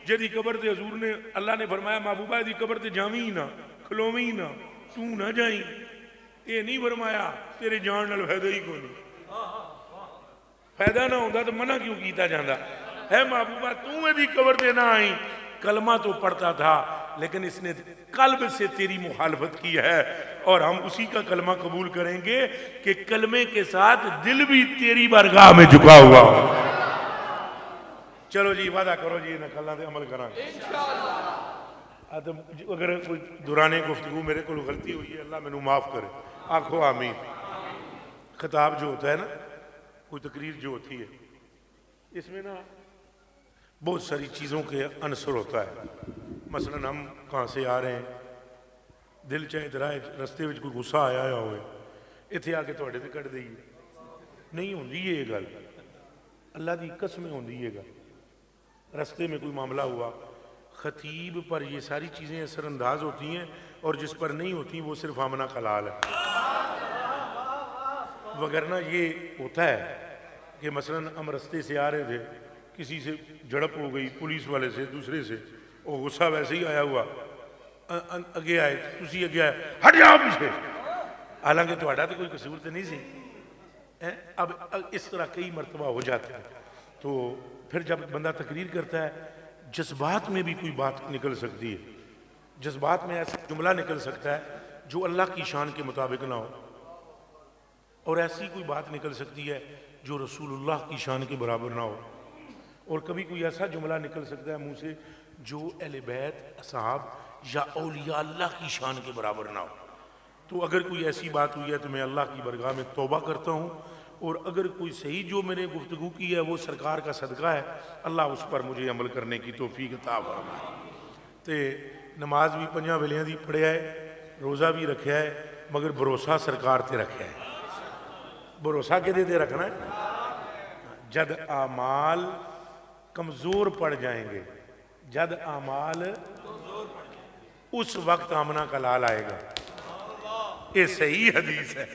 جدی قبر تے حضور نے، اللہ نے فرمایا محبوبہ دی قبر تے جاویں نہ کھلویں نہ تو نہ جائیں، یہ نہیں فرمایا تیرے جان نال فائدہ ہی کوئی نہیں، فائدہ نہ ہوتا تو منع کیوں کیتا جاندہ ہے محبوبہ تو دی قبر تے نہ آئیں، کلمہ تو پڑھتا تھا لیکن اس نے قلب سے تیری مخالفت کی ہے، اور ہم اسی کا کلمہ قبول کریں گے کہ کلمے کے ساتھ دل بھی تیری بارگاہ میں جھکا ہوا ہو۔ چلو جی وعدہ کرو جی انہاں کلاں تے عمل کراں گے انشاءاللہ۔ اگر کوئی دوران گفتگو میرے کو غلطی ہوئی ہے اللہ میں معاف کرے، آنکھو آمین۔ خطاب جو ہوتا ہے نا، کوئی تقریر جو ہوتی ہے، اس میں نا بہت ساری چیزوں کے عنصر ہوتا ہے، مثلا ہم کہاں سے آ رہے ہیں، دل چاہے درائے رستے میں کوئی غصہ آیا ہوئے اتھے آ کے تھوڑے تے کٹ دئیے، نہیں ہوندی یہ گل، اللہ دی قسمیں ہوندی یہ گل، رستے میں کوئی معاملہ ہوا، خطیب پر یہ ساری چیزیں اثر انداز ہوتی ہیں، اور جس پر نہیں ہوتی وہ صرف آمنہ کلال ہے، وگرنہ یہ ہوتا ہے کہ مثلا ہم رستے سے آ رہے تھے، کسی سے جھڑپ ہو گئی پولیس والے سے دوسرے سے، وہ غصہ ویسے ہی آیا ہوا، اگے آئے تسی اگے آئے ہٹ جاؤ پیچھے، حالانکہ تہاڈا تو کوئی قصور تو نہیں سی، اب اس طرح کئی مرتبہ ہو جاتا ہے، تو پھر جب بندہ تقریر کرتا ہے جذبات میں بھی کوئی بات نکل سکتی ہے، جذبات میں ایسا جملہ نکل سکتا ہے جو اللہ کی شان کے مطابق نہ ہو، اور ایسی کوئی بات نکل سکتی ہے جو رسول اللہ کی شان کے برابر نہ ہو، اور کبھی کوئی ایسا جملہ نکل سکتا ہے منہ سے جو اہل بیت اصحاب یا اولیاء اللہ کی شان کے برابر نہ ہو۔ تو اگر کوئی ایسی بات ہوئی ہے تو میں اللہ کی بارگاہ میں توبہ کرتا ہوں، اور اگر کوئی صحیح جو میں نے گفتگو کی ہے وہ سرکار کا صدقہ ہے، اللہ اس پر مجھے عمل کرنے کی توفیق عطا فرمائے۔ تے نماز بھی 5 ویلیاں دی پڑھیا ہے، روزہ بھی رکھیا ہے، مگر بھروسہ سرکار تے رکھیا ہے۔ بھروسہ کدے تے رکھنا ہے؟ جد اعمال کمزور پڑ جائیں گے، جد اعمال اس وقت آمنہ کا لال آئے گا، یہ صحیح حدیث ہے۔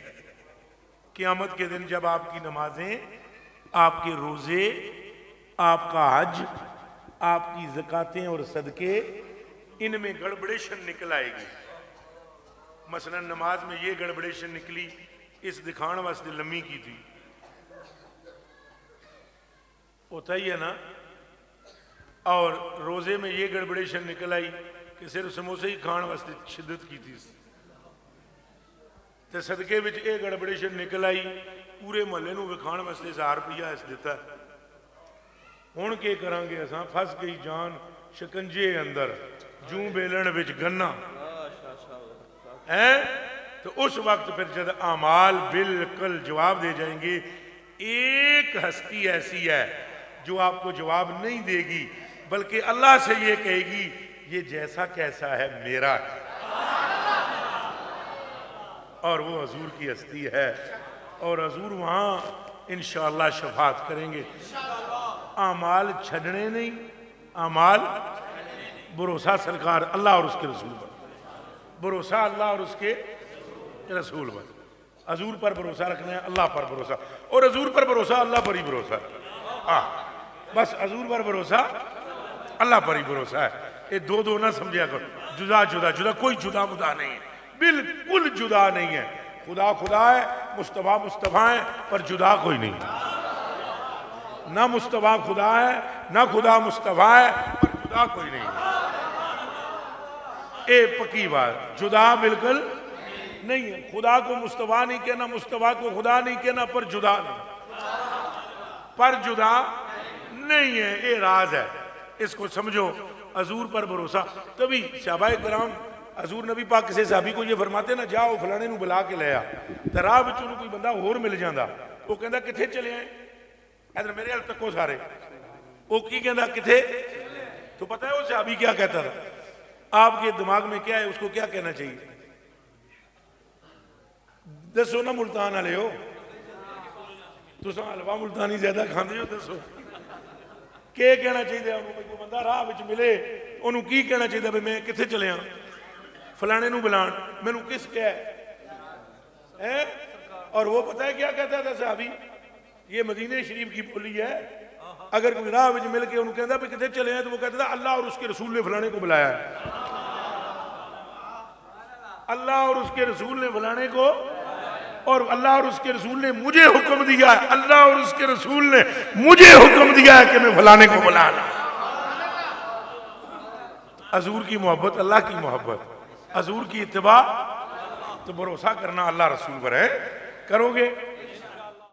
قیامت کے دن جب آپ کی نمازیں، آپ کے روزے، آپ کا حج، آپ کی زکاتیں اور صدقے، ان میں گڑبڑیشن نکل آئے گی۔ مثلا نماز میں یہ گڑبڑیشن نکلی، اس دکھان واسطے لمبی کی تھی، ہوتا ہی ہے نا، اور روزے میں یہ گڑبڑیشن نکل آئی کہ صرف سموسے ہی کھان واسطے شدت کی تھی، تے صدقے وچ یہ گڑبڑیشن نکل آئی پورے محلے نو وکھان واسطے 1000 روپیہ اس دیتا ہے، ہن کے کران گے اساں، پھس گئی جان شکنجے اندر، جوں بیلن وچ گنا ہے، تو اس وقت پھر جب اعمال بالکل جواب دے جائیں گے، ایک ہستی ایسی ہے جو آپ کو جواب نہیں دے گی بلکہ اللہ سے یہ کہے گی یہ جیسا کیسا ہے میرا ہے، اور وہ حضور کی ہستی ہے، اور حضور وہاں انشاءاللہ شفاعت کریں گے۔ اعمال چھڑنے نہیں، اعمال بھروسہ سرکار اللہ اور اس کے رسول پر، بھروسہ اللہ اور اس کے رسول پر، حضور پر بھروسہ رکھنا ہے، اللہ پر بھروسہ، اور حضور پر بھروسہ اللہ پر ہی بھروسہ، بس حضور پر بھروسہ اللہ پر ہی بھروسہ ہے، یہ دو نہ سمجھا کرو، جدا جدا جدا، کوئی جدا مدا نہیں ہے، بالکل جدا نہیں ہے، خدا خدا ہے، مصطفیٰ مصطفیٰ ہے، پر جدا کوئی نہیں، نہ مصطفیٰ خدا ہے نہ خدا مصطفیٰ ہے، پر جدا کوئی نہیں، اے پکی بات، جدا بالکل نہیں ہے، خدا کو مصطفیٰ نہیں کہنا، مصطفیٰ کو خدا نہیں کہنا، پر جدا نہیں، پر جدا نہیں ہے، یہ راز ہے، اس کو سمجھو حضور پر بھروسہ. تبھی صحابہ کرام حضور نبی پاک کسی صحابی کو یہ فرماتے نا جاؤ فلانے نو بلا کے لے آ تے راہ وچ انہوں کوئی بندہ ہور مل جاندا وہ کہندا کتھے چلے ہیں ادھر میرے ال تکو سارے وہ کی کہندا کتھے تو پتہ ہے وہ صحابی کیا کہتا تھا آپ کے دماغ میں کیا ہے اس کو کیا کہنا چاہیے دسو نا ملتان والے ہو تساں حلوہ ملتانی زیادہ کھاندے ہو دسو کہ کہنا چاہیے انہوں کوئی بندہ راہ وچ ملے انہوں کی کہنا چاہیے بھئی میں کتھے چلے ہاں فلانے نو بلان مینوں کس کیا ہے اور وہ پتہ ہے کیا کہتا تھا صحابی یہ مدینہ شریف کی بولی ہے اگر کوئی راہ وچ مل کے انہوں کہتا بھی کتھے چلے ہیں تو وہ کہتا تھا اللہ اور اس کے رسول نے فلانے کو بلایا ہے اللہ اور اس کے رسول نے فلانے کو اور اللہ اور اس کے رسول نے مجھے حکم دیا ہے اللہ اور اس کے رسول نے مجھے حکم دیا ہے کہ میں فلانے کو بلانا حضور کی محبت اللہ کی محبت حضور کی اتباع تو بھروسہ کرنا اللہ رسول پر ہے کرو گے